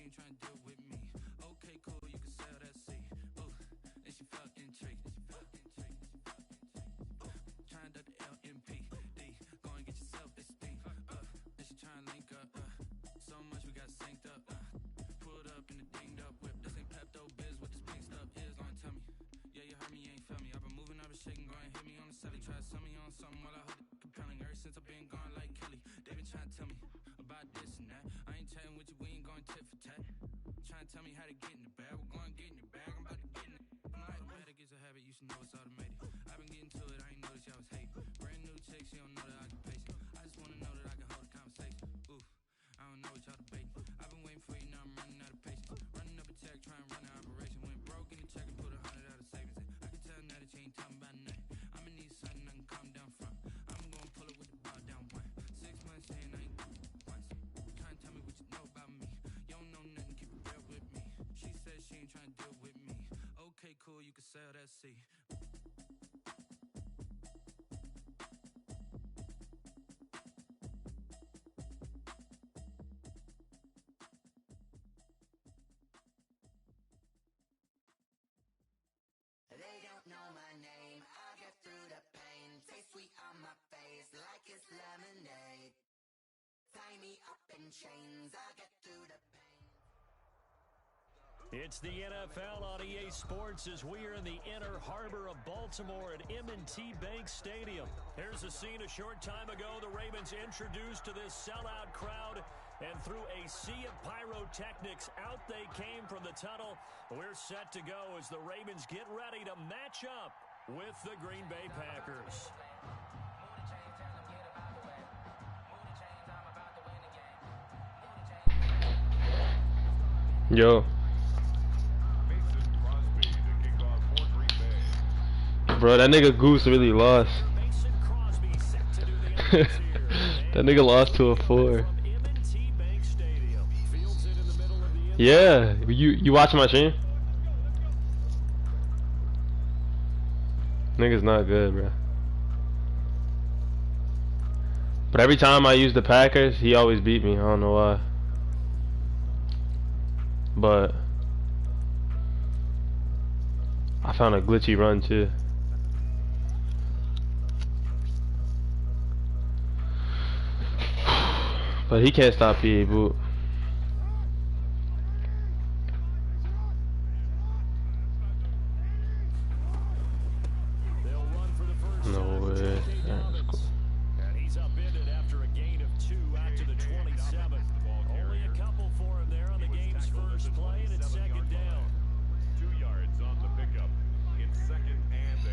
ain't trying to deal with me. Okay, cool, you can sell that seat. Ooh, and she fucking trick. Trying to duck the LMP. D, go and get yourself this thing. And she trying to link up. So much we got synced up. Pulled up in the dinged up whip. This ain't Pepto Biz with this pink stuff is. Long tell me. Yeah, you heard me, you ain't felt me. I've been moving, I've been shaking, go and hit me on the celly. Try to sell me on something while I hold it compelling. Ever since I've been gone like Kelly, they been trying to tell me about this and that. I ain't chatting with you, we ain't going tit for tat. Trying to tell me how to get in the bag. We're going to get in the bag, I'm about to get in it. I'm like, automatic is a habit, you should know it's automated. I've been getting to it, I ain't noticed y'all was hating. Brand new chick, she don't know that I can pace it. I just wanna know that I can hold a conversation. Ooh, I don't know what y'all debating. I've been waiting for you, now I'm running out of patience. Running up a check, trying to run an operation. Went broke in the check and put 100 out of savings in. I can tell now that you ain't talking about nothing. I'ma need something I can calm down from. I'm gonna pull it with the ball down one. 6 months in, I ain't once. Trying to tell me what you know about me. You don't know nothing, keep it real with me. She said she ain't trying to deal with me. Okay, cool, you can sell that seat. They don't know my name, I get through the pain. Taste sweet on my face like it's lemonade. Tie me up in chains, I get through the pain. It's the NFL on EA Sports as we are in the inner harbor of Baltimore at M&T Bank Stadium. Here's a scene a short time ago. The Ravens introduced to this sellout crowd, and through a sea of pyrotechnics, out they came from the tunnel. We're set to go as the Ravens get ready to match up with the Green Bay Packers. Yo. Bro, that nigga Goose really lost. That nigga lost to a 4. Yeah, you watching my stream? Nigga's not good, bro. But every time I use the Packers, he always beat me. I don't know why. But I found a glitchy run too. But he can't stop PA Boot. No way. That's cool. And he's upended after a gain of 2 out to the 27. Only a couple for him there on the game's first play, and it's second down. 2 yards on the pickup in 2nd and 8.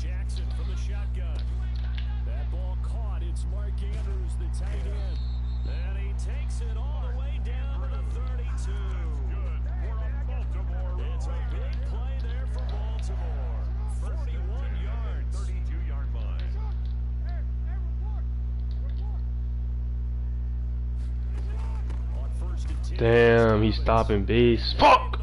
Jackson from the shotgun. That ball caught. It's Mark Andrews, the tight end. And he takes it all the way down to the 32. It's a big play there for Baltimore. 41 yards. 32-yard line. On 1st and 10. Damn, he's stopping base. Fuck!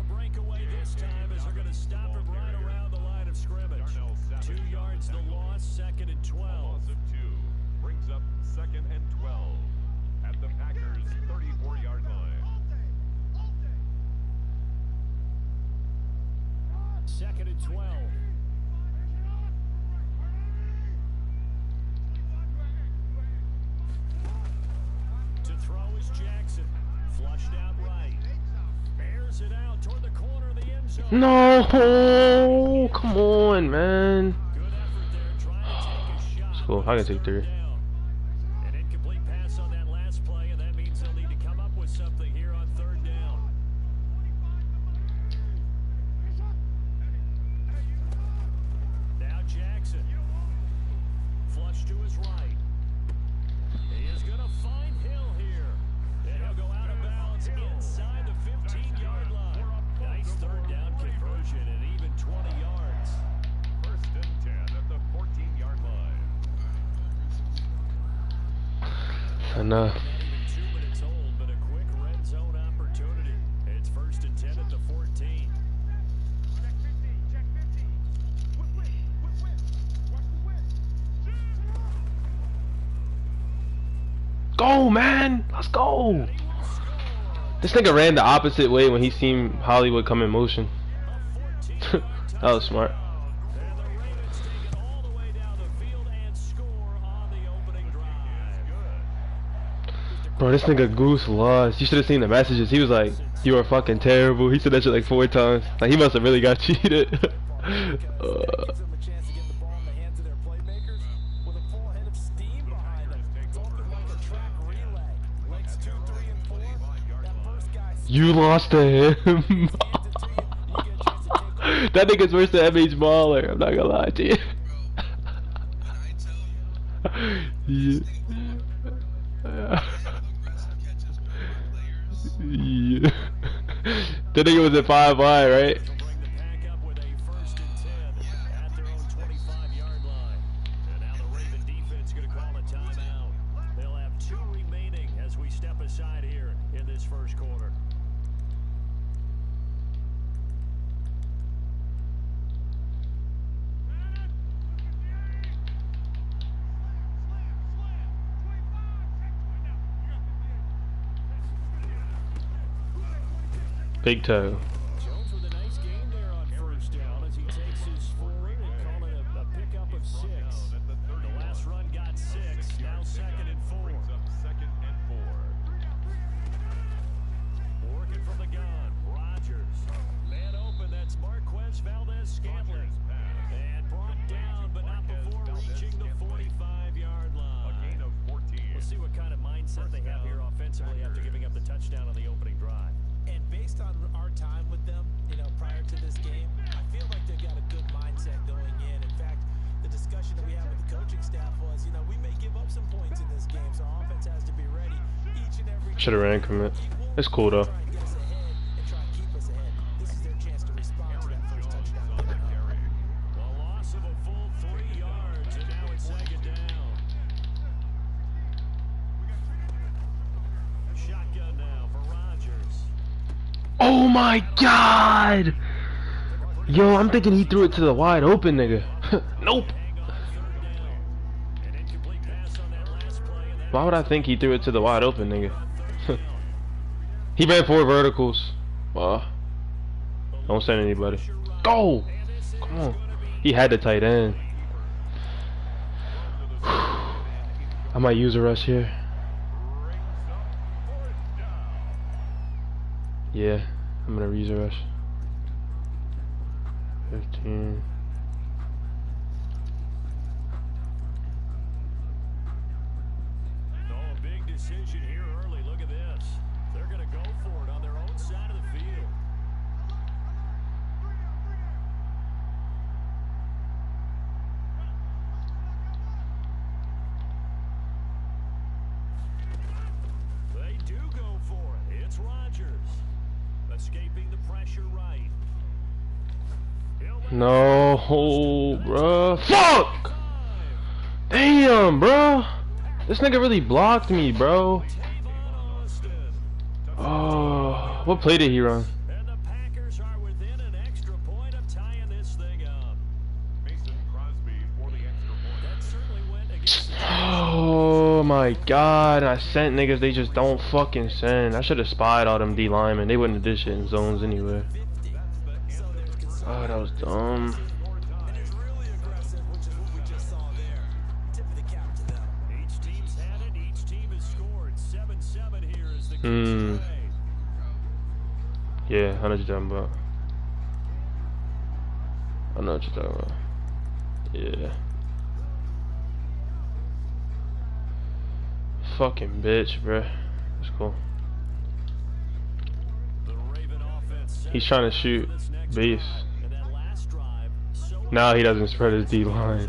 2 yards the loss, 2nd and 12. Loss of 2 brings up 2nd and 12 at the Packers' 34-yard line. 2nd and 12. To throw is Jackson. Flushed out right. Bears it out toward the corner of the end zone. No! Come on, man. It's cool. I can take 3. An incomplete pass on that last play, and that means they'll need to come up with something here on 3rd down. Now Jackson. Flush to his right. He is going to find Hill here. And he'll go out of bounds inside the 15-yard line. Nice 3rd down conversion and even 20 yards. 1st and 10 at the 14-yard line. Enough. Not even 2 minutes old, but a quick red zone opportunity. It's 1st and 10 at the 14. Check 15, check 15. Whip, whip, whip, whip. Watch the whip. Go, man. Let's go. This nigga ran the opposite way when he seen Hollywood come in motion. That was smart. Bro, this nigga Goose lost. You should have seen the messages. He was like, "You are fucking terrible." He said that shit like 4 times. Like, he must have really got cheated. You lost to him. That nigga's worse than MH Baller. I'm not gonna lie to you. Yeah. Yeah. That nigga was at 5 wide, right? Big toe. Jones with a nice game there on first down as he takes his forward and call it a pickup of 6. The last run got 6, now 2nd and 4. Second and 4. Working from the gun, Rodgers. Man open, that's Marquez Valdez-Scantling. And brought down, but not before reaching the 45-yard line. A gain of 14. We'll see what kind of mindset they have here offensively after giving up the touchdown on the opening drive. And based on our time with them, you know, prior to this game, I feel like they've got a good mindset going in. In fact, the discussion that we had with the coaching staff was, you know, we may give up some points in this game, so our offense has to be ready each and every. Should have ran commit. It's cool though. This is their chance to respond to that first touchdown. A loss of a full 3 yards, and now it's 2nd down. Shotgun now for Rodgers. Oh my god! Yo, I'm thinking he threw it to the wide open nigga. Nope. Why would I think he threw it to the wide open nigga? He ran 4 verticals. Don't send anybody. Go! Come on. He had the tight end. I might use a rush here. Yeah, I'm gonna use a rush. 15. No, a big decision here early. Look at this. They're going to go for it on their own side of the field. They do go for it. It's Rodgers. Escaping the pressure right. No, bruh. Fuck! Damn, bruh. This nigga really blocked me, bro. Oh, what play did he run? And the Packers are within an extra point of tying this thing up. Mason Crosby for the extra point. That certainly went against the Oh my god, I sent niggas, they just don't fucking send. I should have spied all them D linemen. They wouldn't have did shit in zones anyway. Oh, that was dumb. Each team's had it, each team has scored. 7-7 here is the Yeah, I know what you're talking about. I know what you're talking about. Yeah. Fucking bitch, bruh. That's cool. He's trying to shoot base. Now he doesn't spread his D line.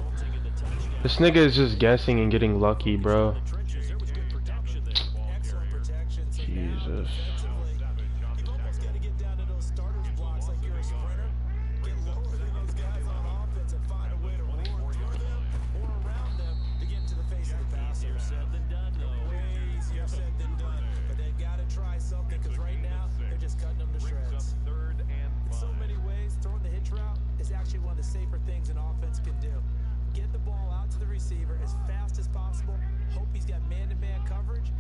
This nigga is just guessing and getting lucky, bro. Jesus. Safer things an offense can do. Get the ball out to the receiver as fast as possible. Hope he's got man-to-man coverage,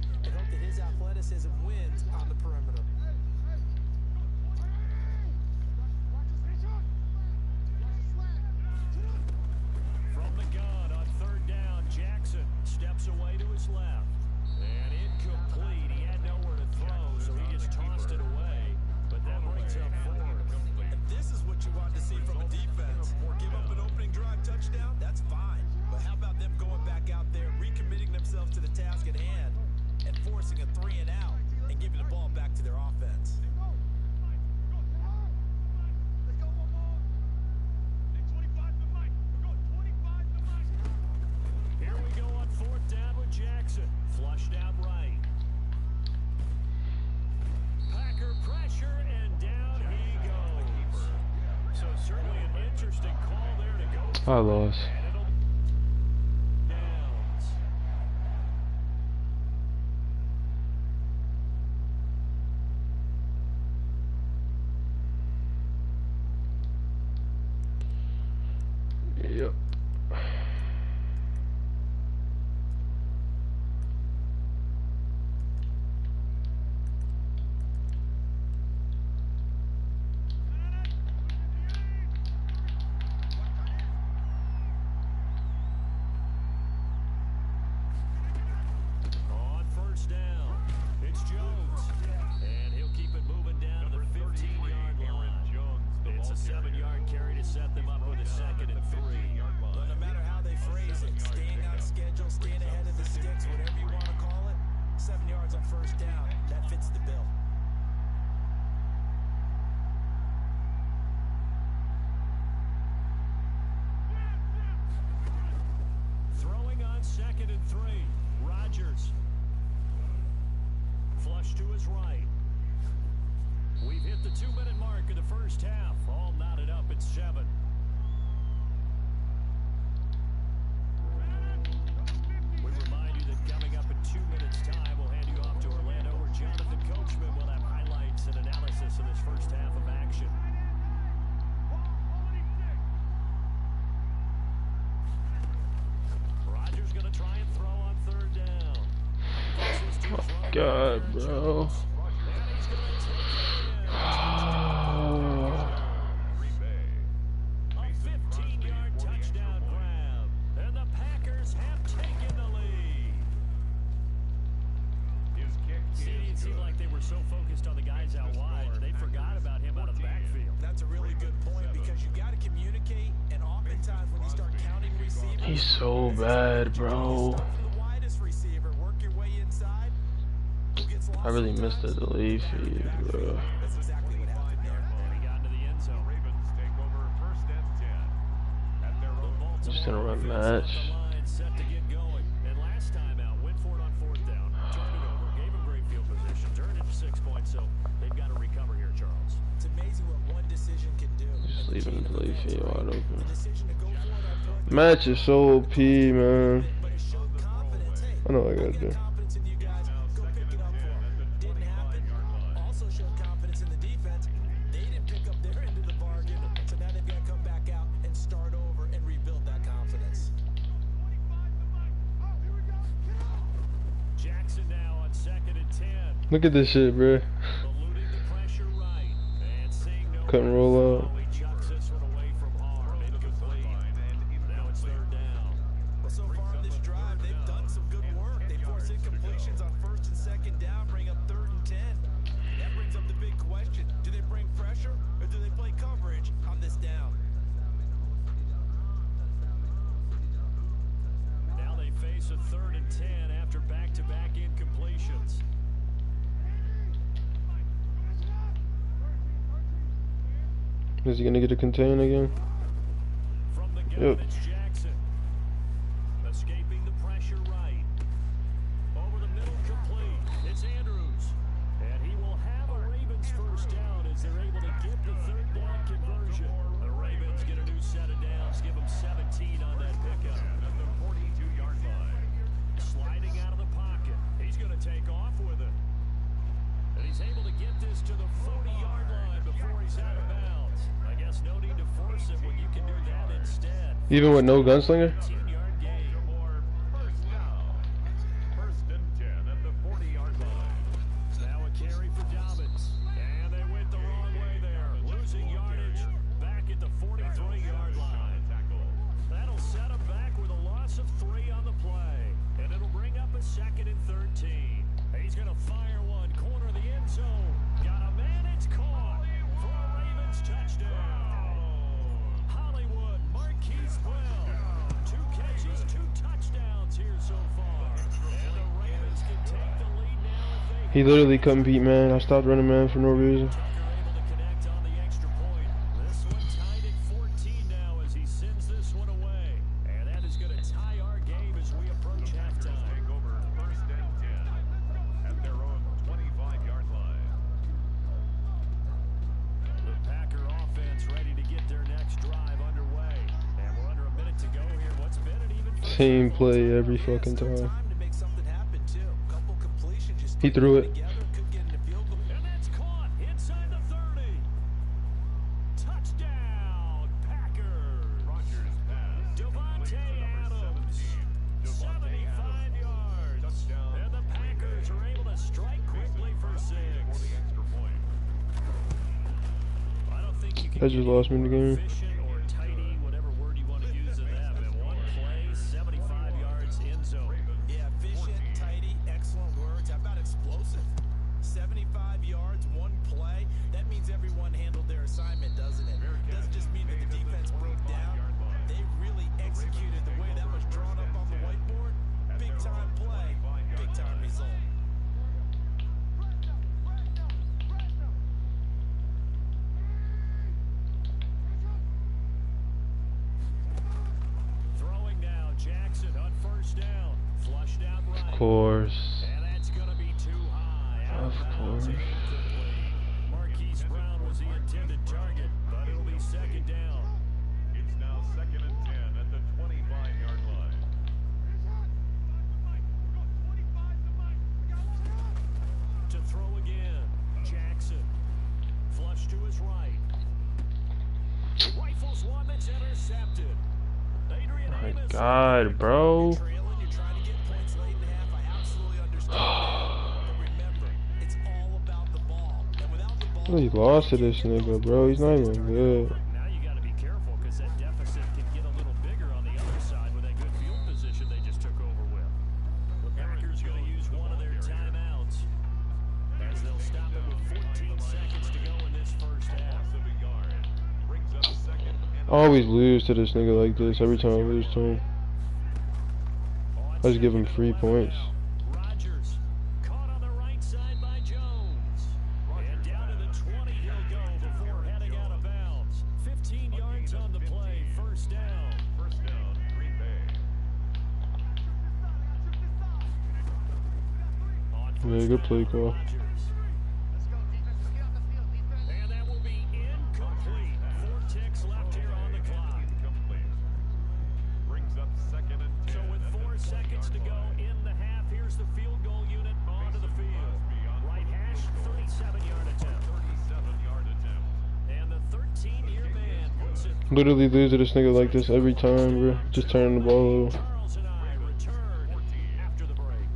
I lost. Yep. On first down, it's Jones. And he'll keep it moving down to the 15-yard line. It's a 7-yard carry to set them up with a 2nd and 3. Well, no matter how they phrase it, staying on schedule, staying ahead of the sticks, whatever you want to call it, 7 yards on first down, that fits the bill. Throwing on 2nd and 3, Rodgers. Flush to his right. We've hit the 2-minute mark of the first half. All knotted up at 7. We remind you that coming up in 2 minutes' time, we'll hand you off to Orlando, where Jonathan Coachman will have highlights and analysis of this first half of action. Rodgers going to try and throw on 3rd down. Oh God, bro. A 15-yard touchdown grab, and the Packers have taken the lead. It seemed like they were so focused on the guys out wide, they forgot about him out of the backfield. That's a really good point because you got to communicate, and oftentimes when you start counting receivers, He's so bad, bro. start from the widest receiver, work your way inside. Who gets lost I really sometimes? missed the delay feed, bro. That's exactly what happened there. And he got into the end zone. Ravens take over 1st and 10 at their own. Just gonna run match. Set to get going. And last time out, went for it on 4th down, turned it over, gave him great field position, turned it to 6 points, so they've got to recover here, Charles. It's amazing what one decision can do. Just leaving the delay feed wide open. The decision to go for it on 4th Match is so OP, man. but it showed confidence. Hey, I know what I I gotta got do. confidence in you guys. Go pick it up for them. Didn't happen. Also showed confidence in the defense. They didn't pick up their end of the bargain, so now they've got to come back out and start over and rebuild that confidence. Jackson now on 2nd and 10. Look at this shit, bro. Eluding the pressure right. And seeing no Couldn't roll out. he chucks this one away from harm. Incomplete. Now it's 3rd down. Well, so far in this drive, they've done some good work. They force incompletions on 1st and 2nd down, bring up 3rd and 10. That brings up the big question. Do they bring pressure or do they play coverage on this down? Now they face a 3rd and 10 after back-to-back incompletions. Is he gonna get a contain again? From the gun, Yep. it's Jackson. Escaping the pressure right. Over the middle, complete. It's Andrews. And he will have a Ravens first down as they're able to get the 3rd down conversion. The Ravens get a new set of downs, give them 17 on that pickup. At the 42-yard line. Sliding out of the pocket. He's going to take off with it. And he's able to get this to the 40-yard line before he's out of bounds. I guess no need to force it when you can do that instead. Even with no gunslinger? 15-yard gain. More 1st down. 1st and 10 at the 40-yard line. Now a carry for Dobbins. And they went the wrong way there. Losing yardage back at the 43-yard line. That'll set him back with a loss of 3 on the play. And it'll bring up a 2nd and 13. He's going to fire one. Corner of the end zone. Got a man. It's caught for a Ravens touchdown. Hollywood, Marquise Bell. 2 catches, 2 touchdowns here so far. And the Ravens can take the lead now if they He literally couldn't beat man. I stopped running man for no reason. Tucker able to connect on the extra point. This one tied at 14 now as he sends this one away. And that is going to tie our game as we approach halftime. Take over 1st and 10 at their own 25-yard line. The Packer offense ready to get their next drive underway. And we're under a minute same play every fucking time. He threw it. And that's caught inside the 30. Touchdown, Packers. Rodgers pass. Devontae Adams, 75 yards. And the Packers are able to strike quickly for 6. For the extra point. I don't think you can I just lost me in the game. efficient or tidy, whatever word you want to use in that. But one play, 75 yards in zone. Yeah, efficient, tidy, excellent words. How about explosive? 75 yards, one play. That means everyone handled their assignment, doesn't it? It doesn't just mean that the defense broke down. They really executed the way that was drawn up on the whiteboard. Big time play, big time result. Throwing now, Jackson on first down. Flushed out right. Of course. And that's going to be too high. Out Of bounds and course. incomplete. Marquise Brown was the intended target, but it'll be second down. It's now 2nd and 10 at the 25-yard line. To throw again, Jackson. Flush to his right. Rifles one that's intercepted. Adrian My Amos. God, bro. Trailing, you're trying to get points late in the half. I absolutely understand that. But remember, it's all about the ball. And without the ball, He lost to this nigga, bro. He's not even good. Now you got to be careful because that deficit can get a little bigger on the other side with that good field position they just took over with. The Packers going to use one of their timeouts as they'll stop it with 14 seconds to go in this first half. Loss of a yard. Brings up 2nd and I always lose to this nigga like this every time I lose to him. I just give him free points. Rodgers caught on the right side by Jones. And down to the 20 he'll go before heading out of bounds. 15 yards on the play, first down. First down, Green Bay. On Yeah, good play call. Rodgers. And that will be incomplete. 4 ticks left here on the clock. Incomplete. Brings up 2nd and 10. So with 4 seconds to go in the half, here's the field goal unit onto the field. Right hash, 37-yard attempt. 37-yard attempt. And the 13-year man puts it. Literally lose to this nigga like this every time, bro. Just turning the ball over. Charles and I return after the break.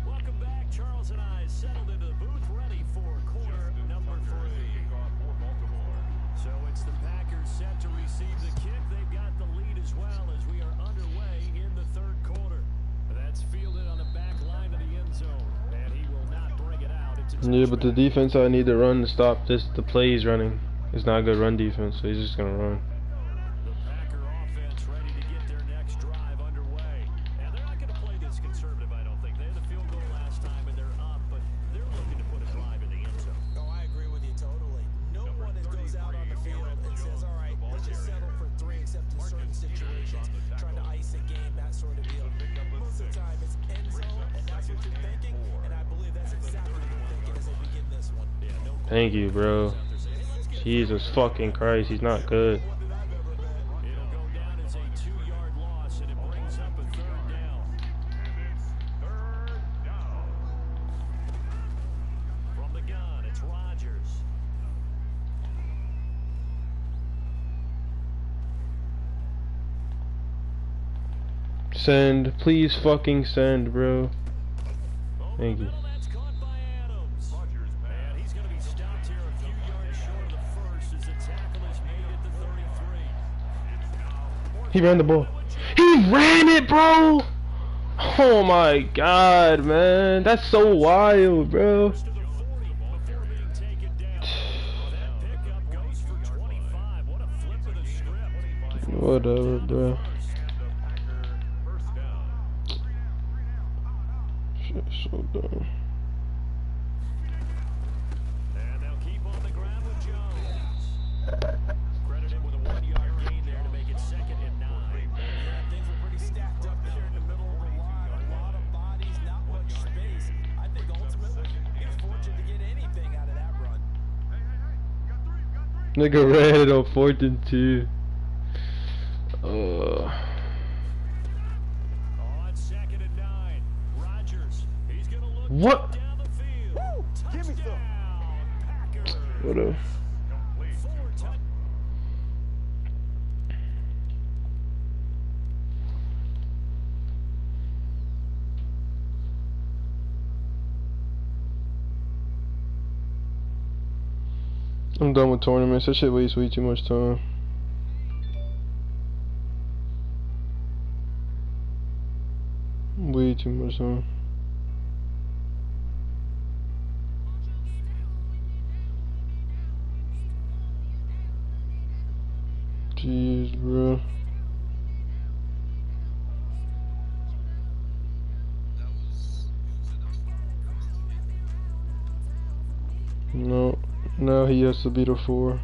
Welcome back. Charles and I settled into the booth, ready for quarter number 3. Kickoff for Baltimore. So it's the Packers set to receive the kick. They've got the lead as well as we are underway in the third quarter. That's fielded on the back line of the end zone, and he will not bring it out. It's a Yeah, but the touchback. defense I need to run to stop this. The play he's running. It's not a good run defense, so he's just gonna run. The Packer offense ready to get their next drive underway. And they're not going to play this conservative, I don't think. They had the field goal last time, and they're up, but they're looking to put a drive in the end zone. oh, I agree with you totally. No one that goes out on the field and says, all right, let's just settle for 3 except in certain situations, trying to ice a game, that sort of deal. Most of the time, it's end zone, and that's what you're thinking, and I believe that's exactly what they're thinking as they begin this one. Yeah, no Thank you, bro. Jesus fucking Christ, he's not good. It'll go down as a 2-yard loss, and it brings up a third down. Third down. From the gun, it's Rodgers. Send, please fucking send, bro. Over Thank the you. middle, that's caught by Adams. Rodgers pass. And he's going to be stopped here a few yards short of the first as the tackle is made at the 33. He ran the ball. He ran it, bro. Oh my God, man, that's so wild, bro. To the 40 before being taken down. That pickup goes for 25. What a flip of the script. Whatever, bro. First down. Shit, so dumb. And they'll keep on the ground with Jones. Credit him with a 1-yard gain there to make it 2nd and 9. Yeah, things are pretty stacked up there in the middle of the line. A lot of bodies, not much space. I think ultimately he was fortunate to get anything out of that run. Nigga ran it on 4th and 2. What? Give me some. Whatever. I'm done with tournaments. That shit wastes way too much time. Way too much time. Jeez, bro. No. Now he has to be the 4.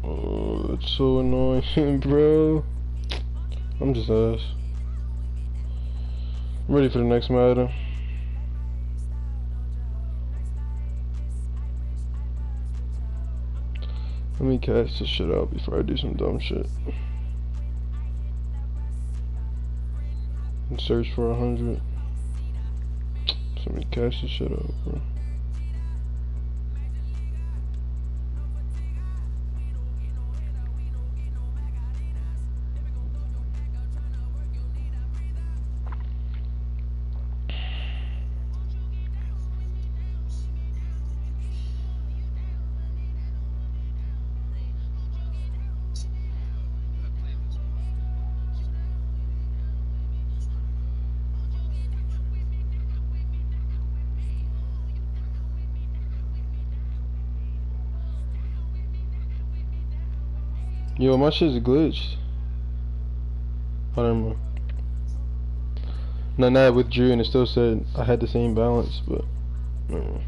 Oh, that's so annoying, bro. I'm just ass. I'm ready for the next matter. Let me cash this shit out before I do some dumb shit. And search for 100. So let me cash this shit out, bro. Yo, my shit's glitched. I don't know. Now I withdrew and it still said I had the same balance, but I don't know.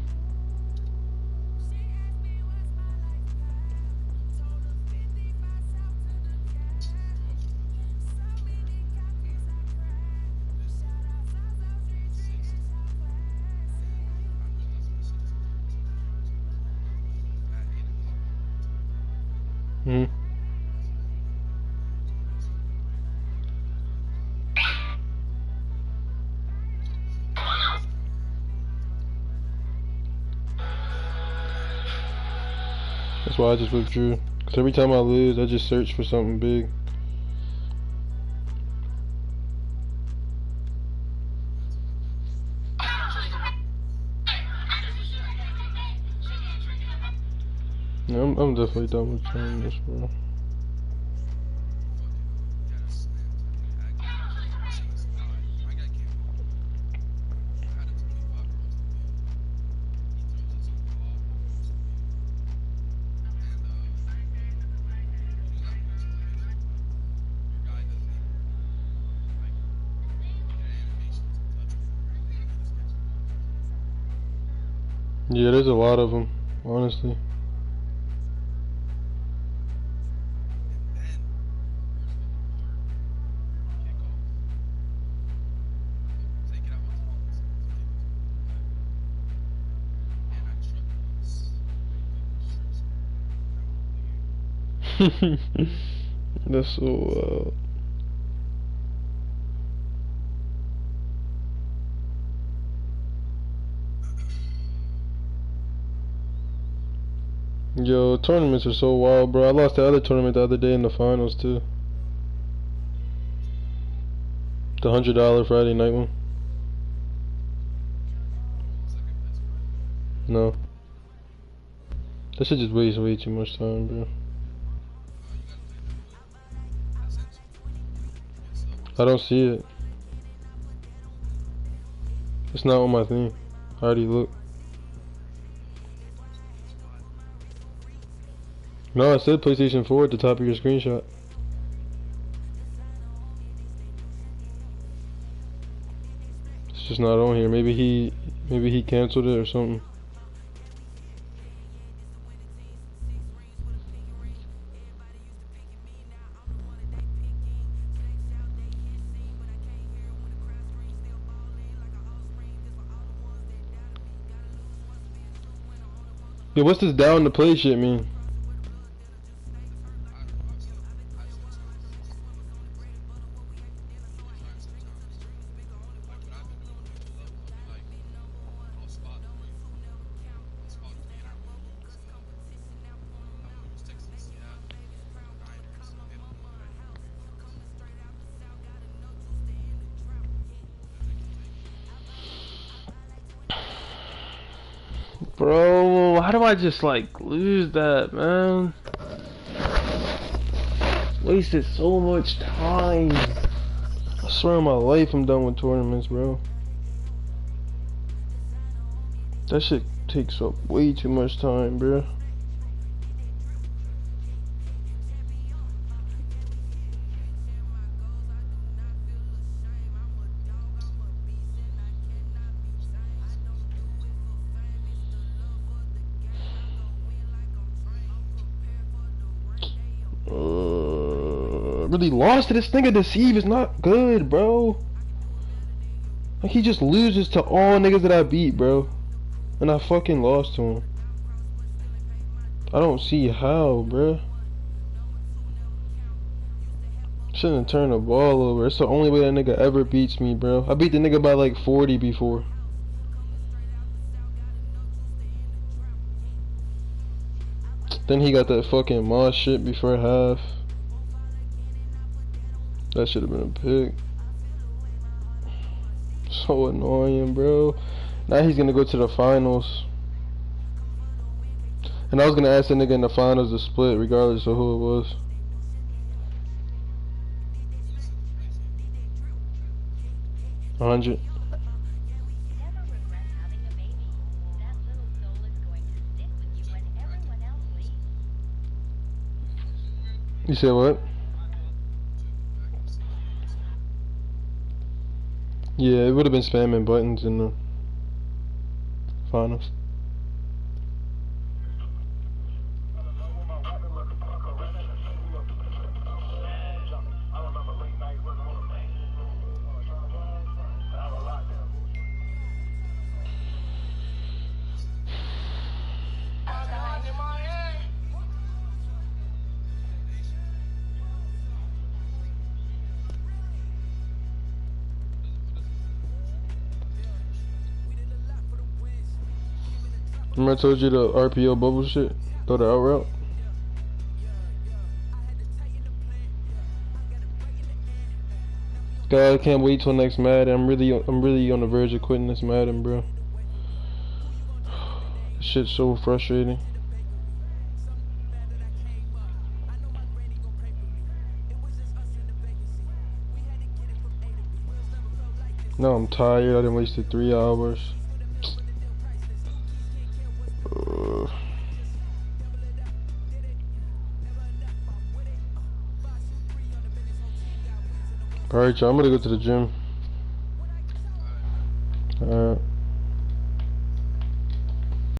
That's why I just withdrew. Cause every time I lose, I just search for something big. Yeah, I'm definitely done with trying this, bro. Yeah, there's a lot of them, honestly. That's so wild. Yo, tournaments are so wild, bro. I lost the other tournament the other day in the finals, too. The $100 Friday night one. No. That shit just wastes way too much time, bro. I don't see it. It's not on my thing. I already looked. No, it said PlayStation 4 at the top of your screenshot. It's just not on here. Maybe he canceled it or something. Yo, what's this down to play shit mean? Bro, how do I just like lose that, man? Wasted so much time. I swear on my life I'm done with tournaments, bro. That shit takes up way too much time, bro. Really lost to this nigga. Deceive is not good, bro. Like, he just loses to all niggas that I beat, bro. And I fucking lost to him. I don't see how, bro. Shouldn't turn the ball over. It's the only way that nigga ever beats me, bro. I beat the nigga by like 40 before. Then he got that fucking moss shit before half. That should have been a pick. So annoying, bro. Now he's gonna go to the finals. And I was gonna ask the nigga in the finals to split regardless of who it was. $100. You said what? Yeah, it would have been spamming buttons in the finals. Remember I told you the RPO bubble shit? Throw the out route? God, I can't wait till next Madden. I'm really on the verge of quitting this Madden, bro. This shit's so frustrating. Now I'm tired. I done wasted 3 hours. Alright, y'all, I'm gonna go to the gym. Alright.